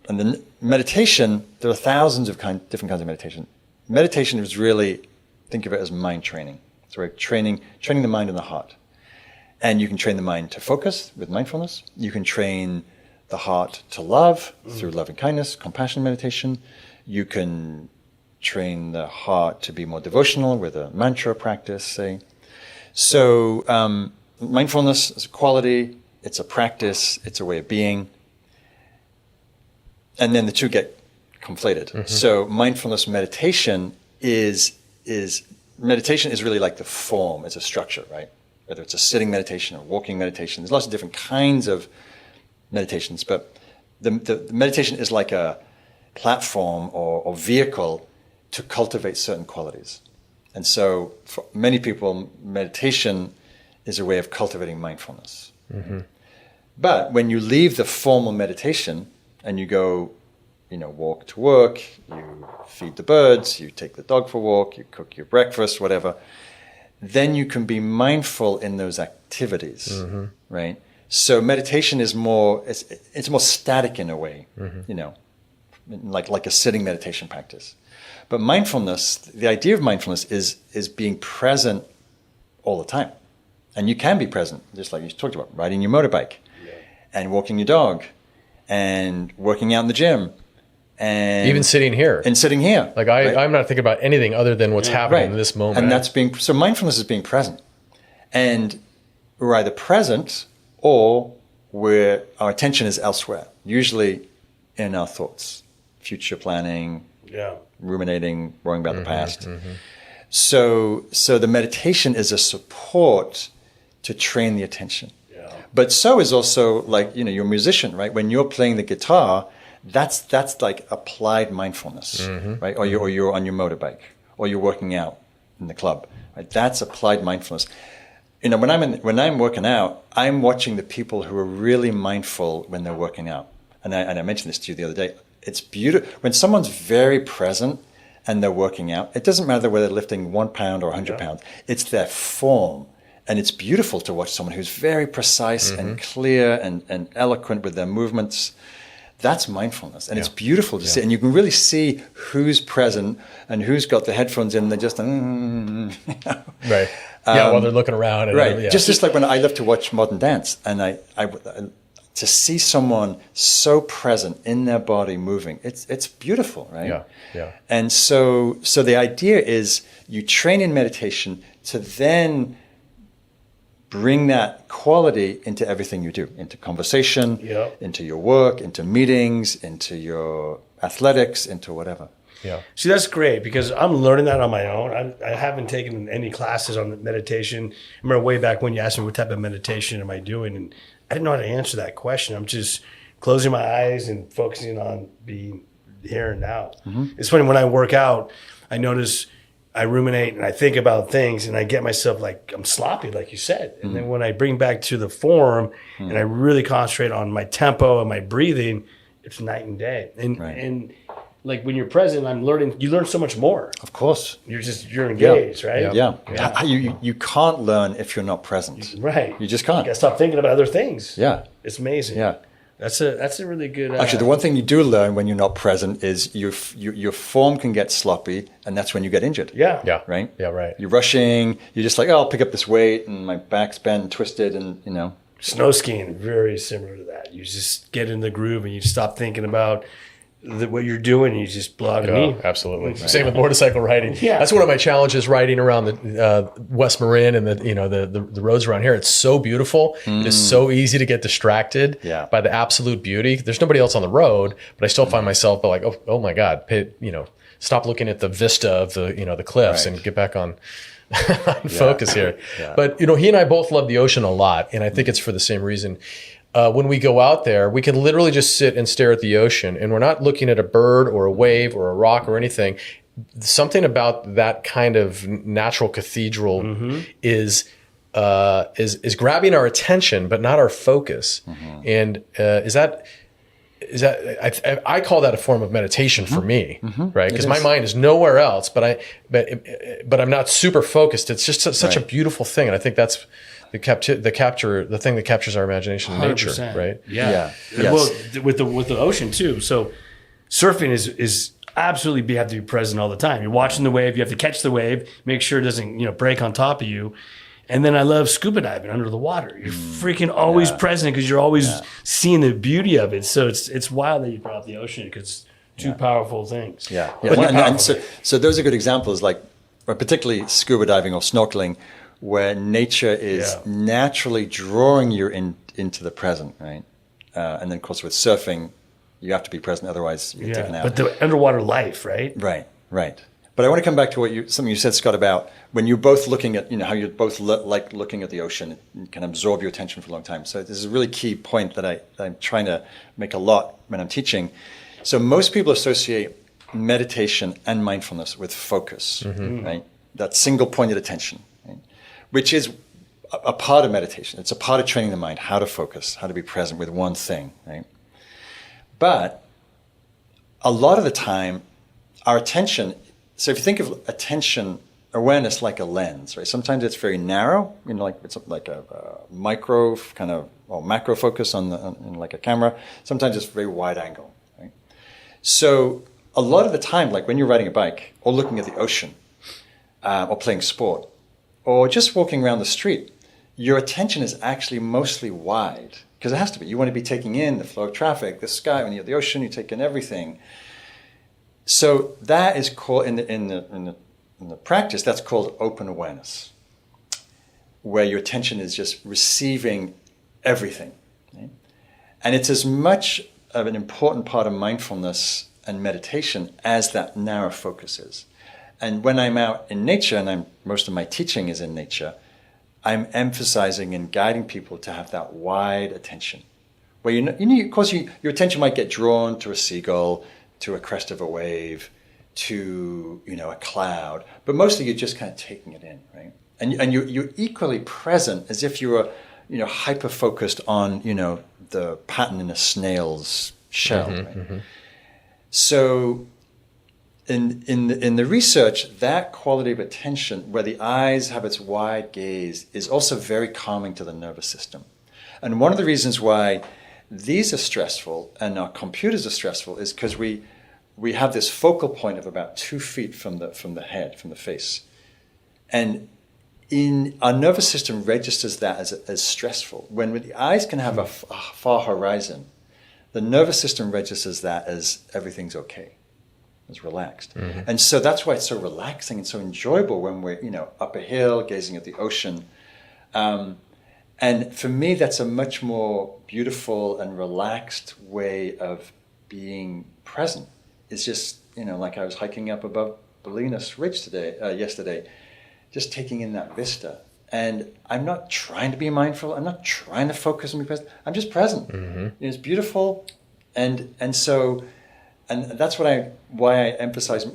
And then meditation, there are thousands of different kinds of meditation. Meditation is really, think of it as mind training. It's like training the mind and the heart. And you can train the mind to focus with mindfulness. You can train the heart to love through love and kindness, compassion meditation. You can train the heart to be more devotional with a mantra practice, say. So mindfulness is a quality, it's a practice, it's a way of being. And then the two get conflated. Mm-hmm. So mindfulness meditation is really like the form, it's a structure, right? Whether it's a sitting meditation or walking meditation. There's lots of different kinds of meditations, but the meditation is like a platform or vehicle to cultivate certain qualities. And so for many people, meditation is a way of cultivating mindfulness. Mm-hmm. But when you leave the formal meditation and you go, walk to work, you feed the birds, you take the dog for a walk, you cook your breakfast, whatever, then you can be mindful in those activities, mm-hmm. right? So meditation is it's more static in a way, mm-hmm. like a sitting meditation practice. But mindfulness, the idea of mindfulness is being present all the time. And you can be present, just like you talked about, riding your motorbike and walking your dog and working out in the gym. And even sitting here. And sitting here. Like I'm not thinking about anything other than what's happening in this moment. And so mindfulness is being present. And we're either present or where our attention is elsewhere, usually in our thoughts, future planning, ruminating, worrying about the past. Mm-hmm. So the meditation is a support to train the attention. Yeah. But so is also like, you're a musician, right? When you're playing the guitar, that's like applied mindfulness, mm-hmm. right? Or you're on your motorbike, or you're working out in the club, right? That's applied mindfulness. When I'm working out, I'm watching the people who are really mindful when they're working out. And I mentioned this to you the other day. It's beautiful when someone's very present and they're working out. It doesn't matter whether they're lifting 1 pound or 100 pounds. It's their form. And it's beautiful to watch someone who's very precise mm-hmm. and clear and eloquent with their movements. That's mindfulness. And it's beautiful to see. And you can really see who's present and who's got the headphones in. They're just, right. While they're looking around. And right. Just like when I love to watch modern dance, and I to see someone so present in their body moving, it's beautiful, right? Yeah. And so the idea is you train in meditation to then bring that quality into everything you do, into conversation, into your work, into meetings, into your athletics, into whatever. Yeah. See, that's great, because I'm learning that on my own. I haven't taken any classes on meditation. I remember way back when you asked me what type of meditation am I doing, and I didn't know how to answer that question. I'm just closing my eyes and focusing on being here and now. It's funny, when I work out, I notice I ruminate and I think about things and I get myself like, I'm sloppy, like you said. And then when I bring back to the form and I really concentrate on my tempo and my breathing, it's night and day. And like when you're present, you learn so much more. Of course. You're engaged, right? Yeah. You can't learn if you're not present. Right. You just can't. You gotta stop thinking about other things. Yeah. It's amazing. Yeah. That's a really good. Actually, the one thing you do learn when you're not present is your form can get sloppy, and that's when you get injured. Yeah. Yeah. Right? Yeah, right. You're rushing, you're just like, oh, I'll pick up this weight, and my back's bent and twisted, and, you know. Snow skiing, very similar to that. You just get in the groove and you stop thinking about what you're doing, and you just blow out a knee. Absolutely. Same with motorcycle riding. Yeah. That's one of my challenges riding around the West Marin and the roads around here. It's so beautiful. It is so easy to get distracted by the absolute beauty. There's nobody else on the road, but I still find myself like, oh my God, stop looking at the vista of the cliffs and get back on focus here. Yeah. But he and I both love the ocean a lot, and I think it's for the same reason. When we go out there, we can literally just sit and stare at the ocean, and we're not looking at a bird or a wave or a rock or anything. Something about that kind of natural cathedral is grabbing our attention, but not our focus. And I call that a form of meditation for me, right? Because my mind is nowhere else, but I'm not super focused. It's just such a beautiful thing, and I think that's the thing that captures our imagination in nature, 100%. right? Yeah. Yes. Well, with the ocean too. So surfing is absolutely, you have to be present all the time. You're watching the wave, you have to catch the wave, make sure it doesn't break on top of you. And then I love scuba diving under the water. You're freaking always present because you're always seeing the beauty of it. So it's wild that you brought up the ocean, because two powerful things. Yeah. And so those are good examples, like particularly scuba diving or snorkeling, where nature is naturally drawing you into the present, right? And then, of course, with surfing, you have to be present, otherwise you're taken out. But the underwater life, right? Right. But I want to come back to something you said, Scott, about when you're both looking at, how you're both like looking at the ocean, it can absorb your attention for a long time. So this is a really key point that I'm trying to make a lot when I'm teaching. So most people associate meditation and mindfulness with focus, right? That single-pointed attention, right? Which is a part of meditation. It's a part of training the mind, how to focus, how to be present with one thing, right? But a lot of the time, our attention, so if you think of attention awareness like a lens, right? Sometimes it's very narrow, it's like a micro kind of, or macro focus on like a camera. Sometimes it's very wide angle, right? So a lot of the time, like when you're riding a bike or looking at the ocean or playing sport, or just walking around the street, your attention is actually mostly wide, because it has to be. You want to be taking in the flow of traffic, the sky. When you're at the ocean, you take in everything. So that is called in the practice. That's called open awareness, where your attention is just receiving everything, right? And it's as much of an important part of mindfulness and meditation as that narrow focus is. And when I'm out in nature, and most of my teaching is in nature, I'm emphasizing and guiding people to have that wide attention. Where of course, your attention might get drawn to a seagull, to a crest of a wave, to a cloud, but mostly you're just kind of taking it in, right? And you're equally present as if you were hyper focused on the pattern in a snail's shell, right? So. In the research, that quality of attention, where the eyes have its wide gaze, is also very calming to the nervous system. And one of the reasons why these are stressful and our computers are stressful is because we have this focal point of about 2 feet from the head, from the face. And our nervous system registers that as stressful. When the eyes can have a far horizon, the nervous system registers that as everything's okay. Is relaxed. And so that's why it's so relaxing and so enjoyable when we're, up a hill, gazing at the ocean. And for me, that's a much more beautiful and relaxed way of being present. It's just, like I was hiking up above Bolinas Ridge yesterday, just taking in that vista And I'm not trying to be mindful. I'm not trying to focus and be present. I'm just present. It's beautiful. And so that's why I emphasize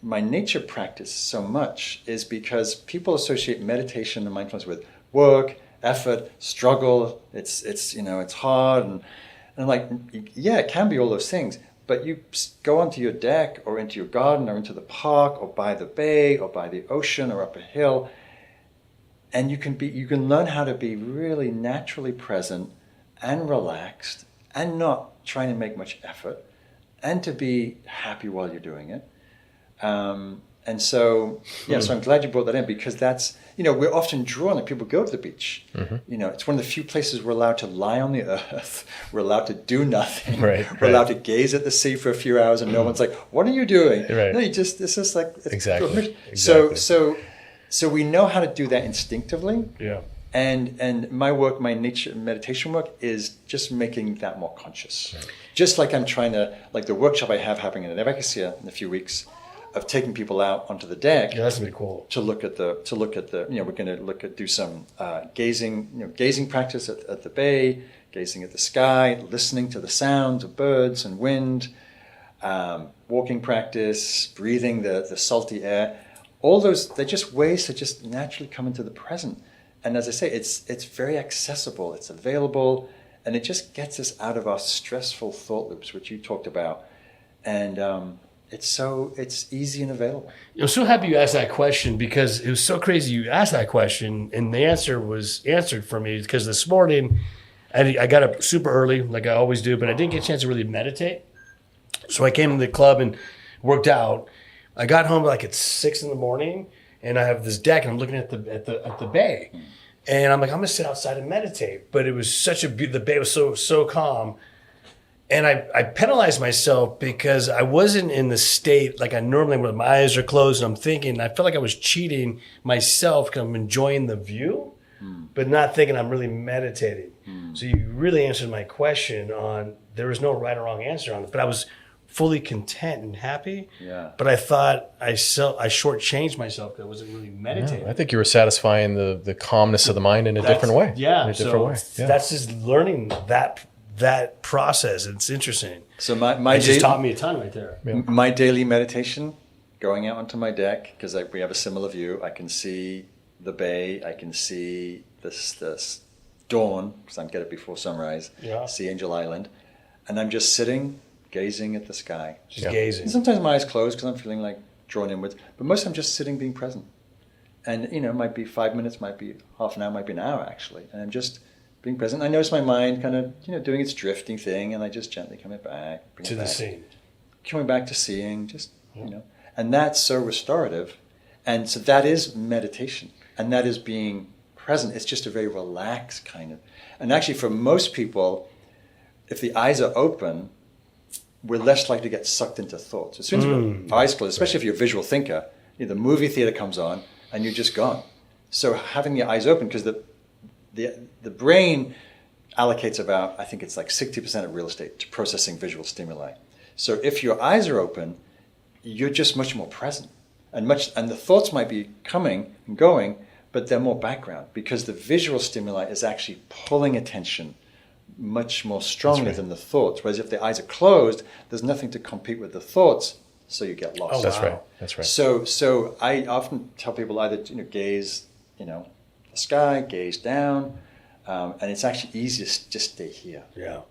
my nature practice so much, is because people associate meditation and mindfulness with work, effort, struggle. It's hard. And I'm like, yeah, it can be all those things. But you go onto your deck or into your garden or into the park or by the bay or by the ocean or up a hill, and you can learn how to be really naturally present and relaxed and not trying to make much effort, and to be happy while you're doing it. So I'm glad you brought that in, because that's, we're often drawn, and people go to the beach. It's one of the few places we're allowed to lie on the earth. We're allowed to do nothing. We're allowed to gaze at the sea for a few hours, and no one's like, what are you doing? No, it's just like, exactly. So we know how to do that instinctively. Yeah. And my work, my nature meditation work, is just making that more conscious. Just like I'm trying to, like the workshop I have happening in Evacacia in a few weeks, of taking people out onto the deck. Yeah, that's gonna be cool. To look at the, we're going to do some gazing practice at the bay, gazing at the sky, listening to the sounds of birds and wind, walking practice, breathing the salty air. All those, they're just ways to just naturally come into the present. And as I say, it's very accessible, it's available, and it just gets us out of our stressful thought loops, which you talked about. And it's easy and available. I'm so happy you asked that question, because it was so crazy you asked that question, and the answer was answered for me, because this morning I got up super early, like I always do, but I didn't get a chance to really meditate. So I came to the club and worked out. I got home like at 6 a.m, and I have this deck, and I'm looking at the bay, and I'm like, I'm gonna sit outside and meditate. But it was such the bay was so calm, and I penalized myself because I wasn't in the state like I normally am, when my eyes are closed and I'm thinking. I felt like I was cheating myself because I'm enjoying the view, but not thinking I'm really meditating. So you really answered my question on, there was no right or wrong answer on it, but I was fully content and happy. Yeah. But I thought I shortchanged myself because I wasn't really meditating. I think you were satisfying the calmness of the mind in a different way. Yeah. In a different way. Yeah. That's just learning that process. It's interesting. So it just taught me a ton right there. Yeah. My daily meditation, going out onto my deck, because we have a similar view. I can see the bay. I can see this dawn, because I get it before sunrise. Yeah. See Angel Island, and I'm just sitting, gazing at the sky. Just gazing. And sometimes my eyes closed because I'm feeling like drawn inwards. But most I'm just sitting, being present. And it might be 5 minutes, might be half an hour, might be an hour actually. And I'm just being present. I notice my mind kind of doing its drifting thing, and I just gently come back to the scene. Coming back to seeing, just and that's so restorative. And so that is meditation, and that is being present. It's just a very relaxed kind of. And actually, for most people, if the eyes are open, we're less likely to get sucked into thoughts. As soon as we're eyes closed, especially if you're a visual thinker, the movie theater comes on and you're just gone. So having the eyes open, because the brain allocates about, I think it's like 60% of real estate to processing visual stimuli. So if your eyes are open, you're just much more present. And the thoughts might be coming and going, but they're more background, because the visual stimuli is actually pulling attention much more strongly than the thoughts. Whereas if the eyes are closed, there's nothing to compete with the thoughts, so you get lost. Oh, that's right. That's right. So I often tell people either gaze, the sky, gaze down, and it's actually easiest to just stay here. Yeah.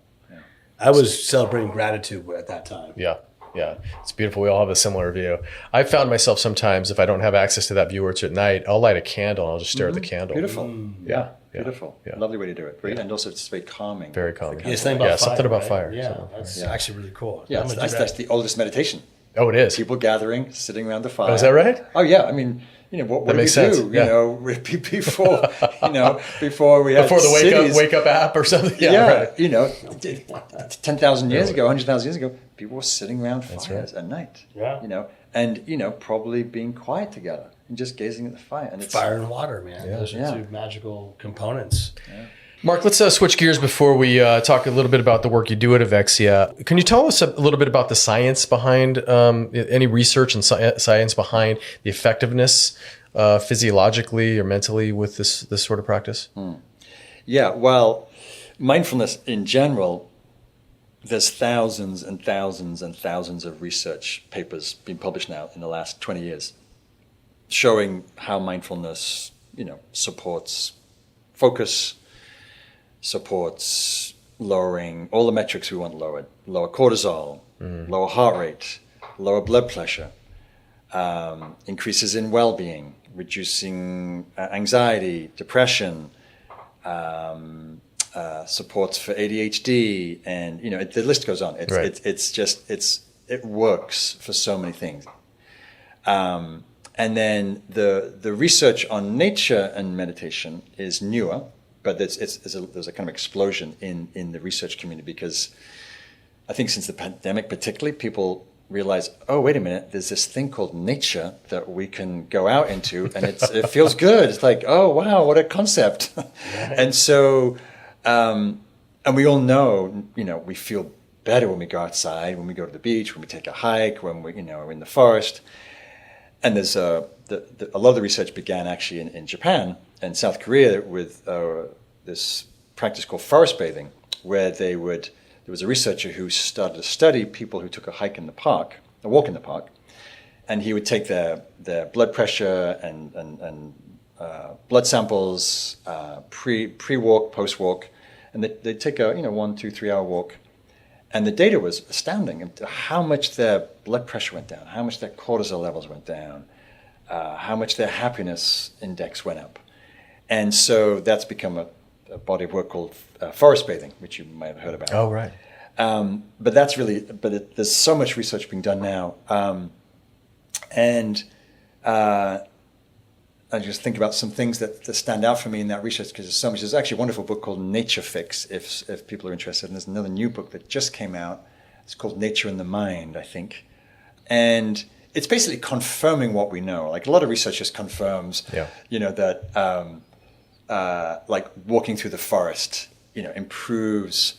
I was celebrating gratitude at that time. Yeah. Yeah, it's beautiful. We all have a similar view. I found myself sometimes, if I don't have access to that view or it's at night, I'll light a candle and I'll just stare at the candle. Beautiful. Yeah. Beautiful. Yeah. Lovely way to do it. And also it's very calming. Very calming. Yeah, something about fire. Something about right? fire. Yeah, So, that's actually really cool. Yeah, that's the oldest meditation. Oh, it is. People gathering, sitting around the fire. Oh, is that right? Oh, yeah. I mean, what do we makes sense. do? Yeah. Before, before we had Before the cities, wake up app or something. Yeah, right. 10,000 years ago, 100,000 years ago, people were sitting around fires at night. Yeah. And probably being quiet together and just gazing at the fire. And it's fire and water, man. Yeah. Those are two magical components. Yeah. Mark, let's switch gears before we talk a little bit about the work you do at Avexia. Can you tell us a little bit about the science behind, any research and science behind the effectiveness physiologically or mentally with this sort of practice? Yeah, well, mindfulness in general, there's thousands and thousands and thousands of research papers being published now in the last 20 years showing how mindfulness, supports focus, supports lowering all the metrics we want lowered, lower cortisol, lower heart rate, lower blood pressure, increases in well-being, reducing anxiety, depression, supports for ADHD, and the list goes on. It works for so many things. And then the research on nature and meditation is newer, but there's a kind of explosion in the research community because I think since the pandemic particularly, people realize, oh, wait a minute, there's this thing called nature that we can go out into, and it feels good. It's like, oh, wow, what a concept. And so, and we all know, we feel better when we go outside, when we go to the beach, when we take a hike, when we're in the forest. And there's a lot of the research began actually in Japan and South Korea with this practice called forest bathing, where there was a researcher who started to study people who took a walk in the park, and he would take their blood pressure and blood samples pre-walk, post-walk, and they'd take a 1, 2, 3 hour walk. And the data was astounding how much their blood pressure went down, how much their cortisol levels went down, how much their happiness index went up. And so that's become a body of work called forest bathing, which you might have heard about. Oh, right. But that's really, there's so much research being done now. I just think about some things that stand out for me in that research because there's so much. There's actually a wonderful book called Nature Fix, if people are interested. And there's another new book that just came out. It's called Nature and the Mind, I think. And it's basically confirming what we know. Like a lot of research just confirms, that like walking through the forest, improves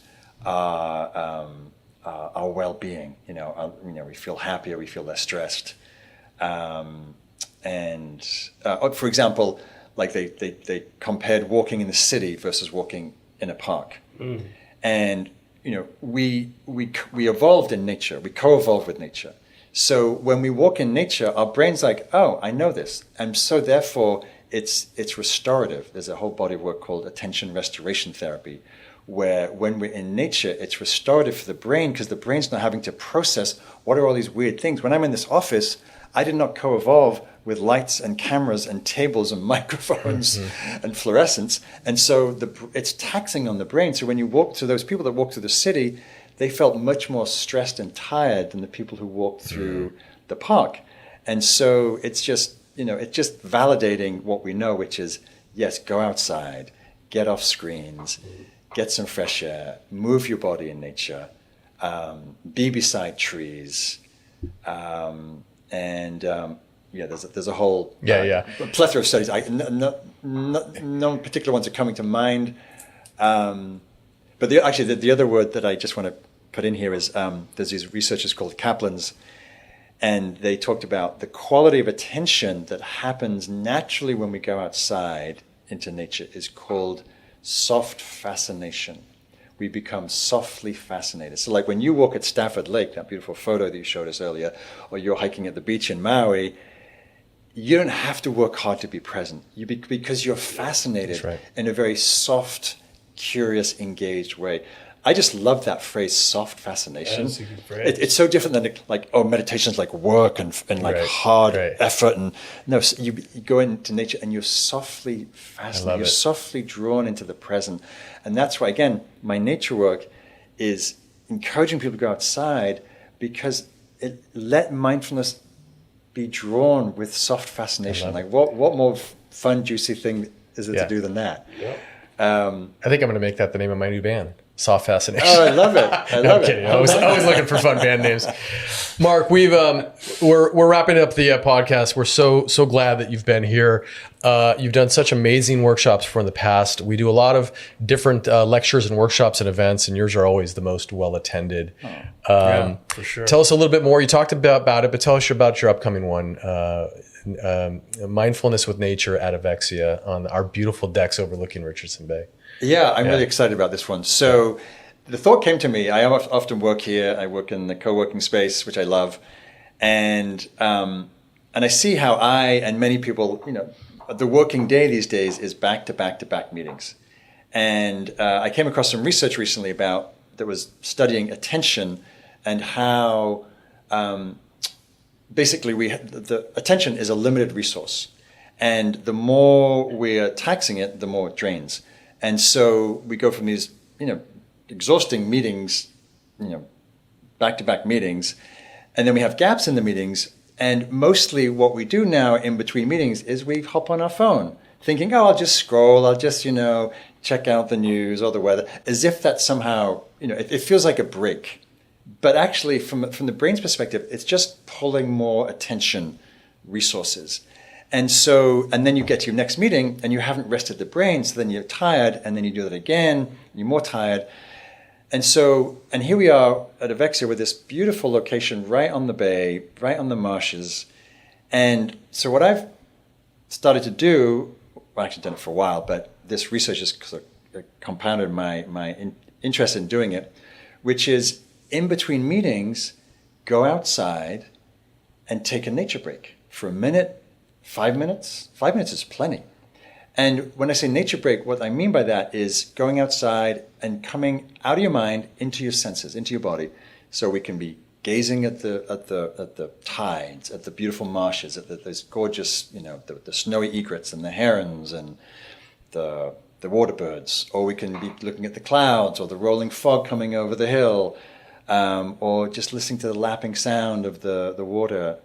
our well-being. We feel happier, we feel less stressed. For example, like they compared walking in the city versus walking in a park. And we evolved in nature, we co-evolved with nature. So when we walk in nature, our brain's like, oh, I know this, and so therefore it's restorative. There's a whole body of work called attention restoration therapy, where when we're in nature, it's restorative for the brain because the brain's not having to process what are all these weird things. When I'm in this office, I did not co-evolve with lights and cameras and tables and microphones and fluorescence. And so it's taxing on the brain. So when you walk through, those people that walk through the city, they felt much more stressed and tired than the people who walked through the park. And so it's just, it's just validating what we know, which is, yes, go outside, get off screens, get some fresh air, move your body in nature, be beside trees, there's a whole plethora of studies. No particular ones are coming to mind. But the other word that I just want to put in here is there's these researchers called Kaplans, and they talked about the quality of attention that happens naturally when we go outside into nature is called soft fascination. We become softly fascinated. So like when you walk at Stafford Lake, that beautiful photo that you showed us earlier, or you're hiking at the beach in Maui, you don't have to work hard to be present because you're fascinated in a very soft, curious, engaged way. I just love that phrase, soft fascination. That's a good phrase. It's so different than meditation is like work and like hard effort. And no, so you go into nature and you're softly fascinated. You're softly drawn into the present. And that's why, again, my nature work is encouraging people to go outside because it let mindfulness be drawn with soft fascination. Like what more fun, juicy thing is it to do than that? Yep. I think I'm going to make that the name of my new band. saw Fascination. Oh, I love it. I No, love I'm kidding. it. I was looking for fun band names. Mark, we're wrapping up the podcast. We're so glad that you've been here. You've done such amazing workshops for in the past. We do a lot of different lectures and workshops and events, and yours are always the most well attended. Yeah, for sure. Tell us a little bit more. You talked about it, but tell us about your upcoming one. Mindfulness with Nature at Avexia on our beautiful decks overlooking Richardson Bay. Yeah, I'm really excited about this one. So the thought came to me. I often work here. I work in the co-working space, which I love. And I see how I and many people, the working day these days is back-to-back-to-back meetings. And I came across some research recently that was studying attention and how basically the attention is a limited resource. And the more we're taxing it, the more it drains. And so we go from these, exhausting meetings, back-to-back meetings, and then we have gaps in the meetings. And mostly what we do now in between meetings is we hop on our phone thinking, I'll just scroll, I'll just, check out the news or the weather, as if that somehow, it feels like a break. But actually from the brain's perspective, it's just pulling more attention resources. And then you get to your next meeting and you haven't rested the brain. So then you're tired and then you do that again, you're more tired. And here we are at Avexia with this beautiful location right on the bay, right on the marshes. And so what I've started to do, well, I've actually done it for a while, but this research has sort of compounded my interest in doing it, which is in between meetings, go outside and take a nature break for a minute, 5 minutes. 5 minutes is plenty. And when I say nature break, what I mean by that is going outside and coming out of your mind into your senses, into your body. So we can be gazing at the tides, at the beautiful marshes, at those gorgeous, the snowy egrets and the herons and the water birds. Or we can be looking at the clouds or the rolling fog coming over the hill, or just listening to the lapping sound of the water,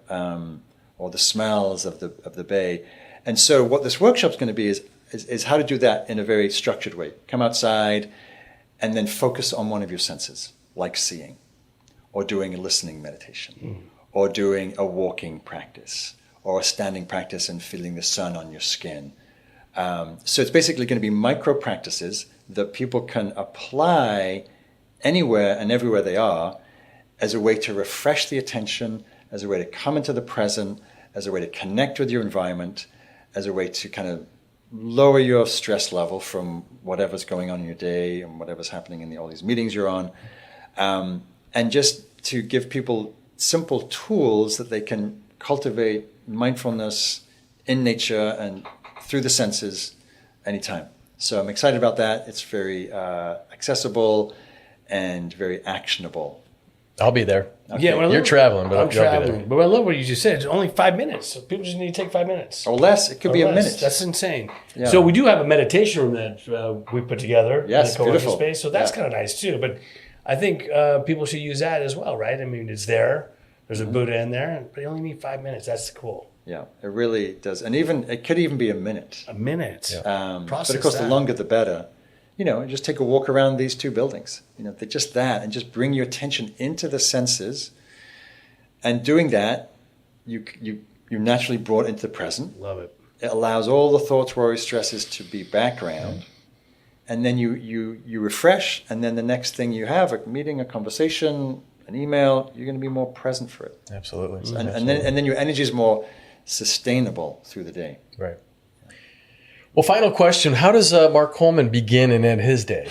or the smells of the bay. And so what this workshop's going to be is how to do that in a very structured way. Come outside and then focus on one of your senses, like seeing, or doing a listening meditation, or doing a walking practice, or a standing practice and feeling the sun on your skin. So it's basically going to be micro practices that people can apply anywhere and everywhere they are as a way to refresh the attention, as a way to come into the present, as a way to connect with your environment, as a way to kind of lower your stress level from whatever's going on in your day and whatever's happening in all these meetings you're on, and just to give people simple tools that they can cultivate mindfulness in nature and through the senses anytime. So I'm excited about that. It's very accessible and very actionable. I'll be there. Okay. Yeah, you're traveling, but I'm I'll be there. traveling. But I love what you just said. It's only 5 minutes. So people just need to take 5 minutes. Or less. It could be a minute. That's insane. Yeah. So we do have a meditation room that we put together in Yes, the co-working beautiful. space. So that's kind of nice too. But I think people should use that as well, right? I mean, it's there. There's a Buddha in there, but you only need 5 minutes. That's cool. Yeah, it really does. And it could even be a minute. A minute. Yeah. But of course, the longer the better. Just take a walk around these two buildings. Just that, and just bring your attention into the senses. And doing that, you're naturally brought into the present. Love it. It allows all the thoughts, worries, stresses to be background. And then you refresh, and then the next thing you have, a meeting, a conversation, an email, you're going to be more present for it. Absolutely. And then your energy is more sustainable through the day. Right. Well, final question. How does Mark Coleman begin and end his day?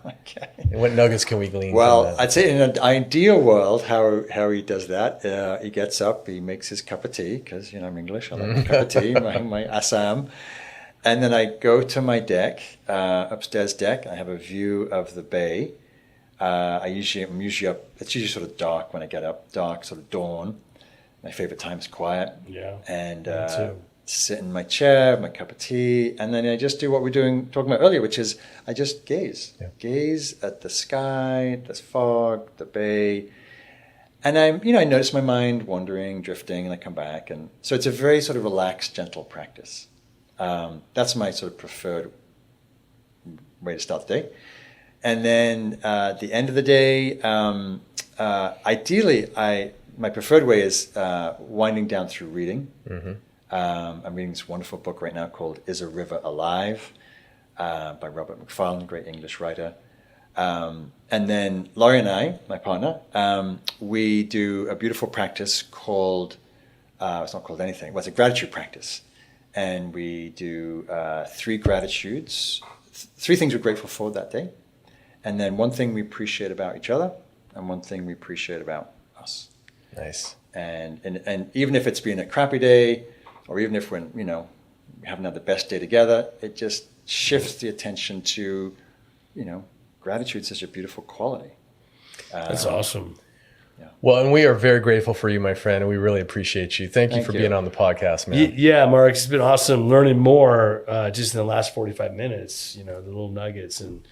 Okay. And what nuggets can we glean Well, from that? I'd say in an ideal world, how he does that, he gets up, he makes his cup of tea, because, I'm English, I like a cup of tea, my Assam. And then I go to my deck, upstairs deck. I have a view of the bay. I'm usually up, it's usually sort of dark when I get up, dark, sort of dawn. My favorite time is quiet. Yeah. And me too. sit in my chair, my cup of tea, and then I just do what we're talking about earlier, which is I just gaze. Yeah. Gaze at the sky, the fog, the bay. And I notice my mind wandering, drifting, and I come back. And so it's a very sort of relaxed, gentle practice. That's my sort of preferred way to start the day. And then at the end of the day, ideally, my preferred way is winding down through reading. I'm reading this wonderful book right now called Is a River Alive by Robert Macfarlane, great English writer. And then Laurie and I, my partner, we do a beautiful practice called, it's not called anything, well, it's a gratitude practice. And we do 3 gratitudes, 3 things we're grateful for that day. And then 1 thing we appreciate about each other and 1 thing we appreciate about us. Nice. And even if it's been a crappy day, or even if we're, we haven't had the best day together, it just shifts the attention to, gratitude is such a beautiful quality. That's awesome. Well, and we are very grateful for you, my friend, and we really appreciate you. Thank you for being on the podcast, man. Yeah, Mark, it's been awesome learning more just in the last 45 minutes, the little nuggets. And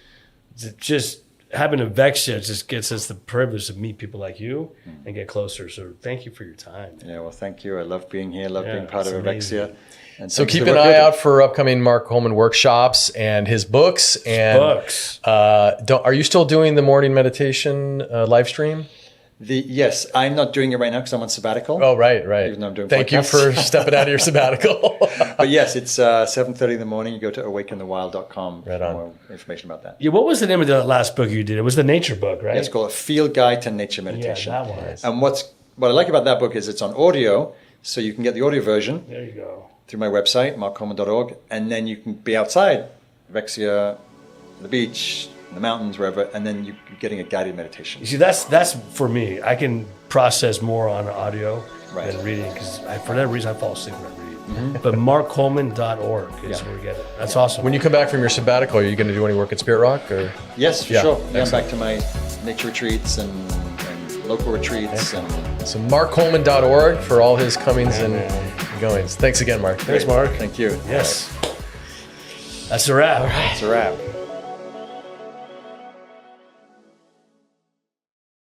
just having a Vexia just gets us the privilege to meet people like you and get closer. So thank you for your time. Yeah, well, thank you. I love being here. Love being part of Vexia. And so keep an eye out for upcoming Mark Coleman workshops and his books. Are you still doing the morning meditation live stream? Yes, I'm not doing it right now because I'm on sabbatical. Oh, right. Even though I'm doing Thank podcasts. you for stepping out of your sabbatical. But yes, it's 7:30 in the morning. You go to awakenthewild.com Right for on. more information about that. Yeah, what was the name of the last book you did? It was the nature book, right? Yeah, it's called A Field Guide to Nature Meditation. Yeah, that one. And what I like about that book is it's on audio, so you can get the audio version. There you go. Through my website, markcoleman.org, and then you can be outside, Vexia, the beach, in the mountains, wherever, and then you're getting a guided meditation. You see, that's for me. I can process more on audio than reading because for that reason I fall asleep when I read. But markcoleman.org is where we get it. That's awesome. When you come back from your sabbatical, are you going to do any work at Spirit Rock? Or? Yes, for sure. Yeah, I'm back to my nature retreats and local retreats. So markcoleman.org for all his comings and goings. Thanks again, Mark. Thanks, Mark. Thank you. Yes. That's a wrap. That's a wrap.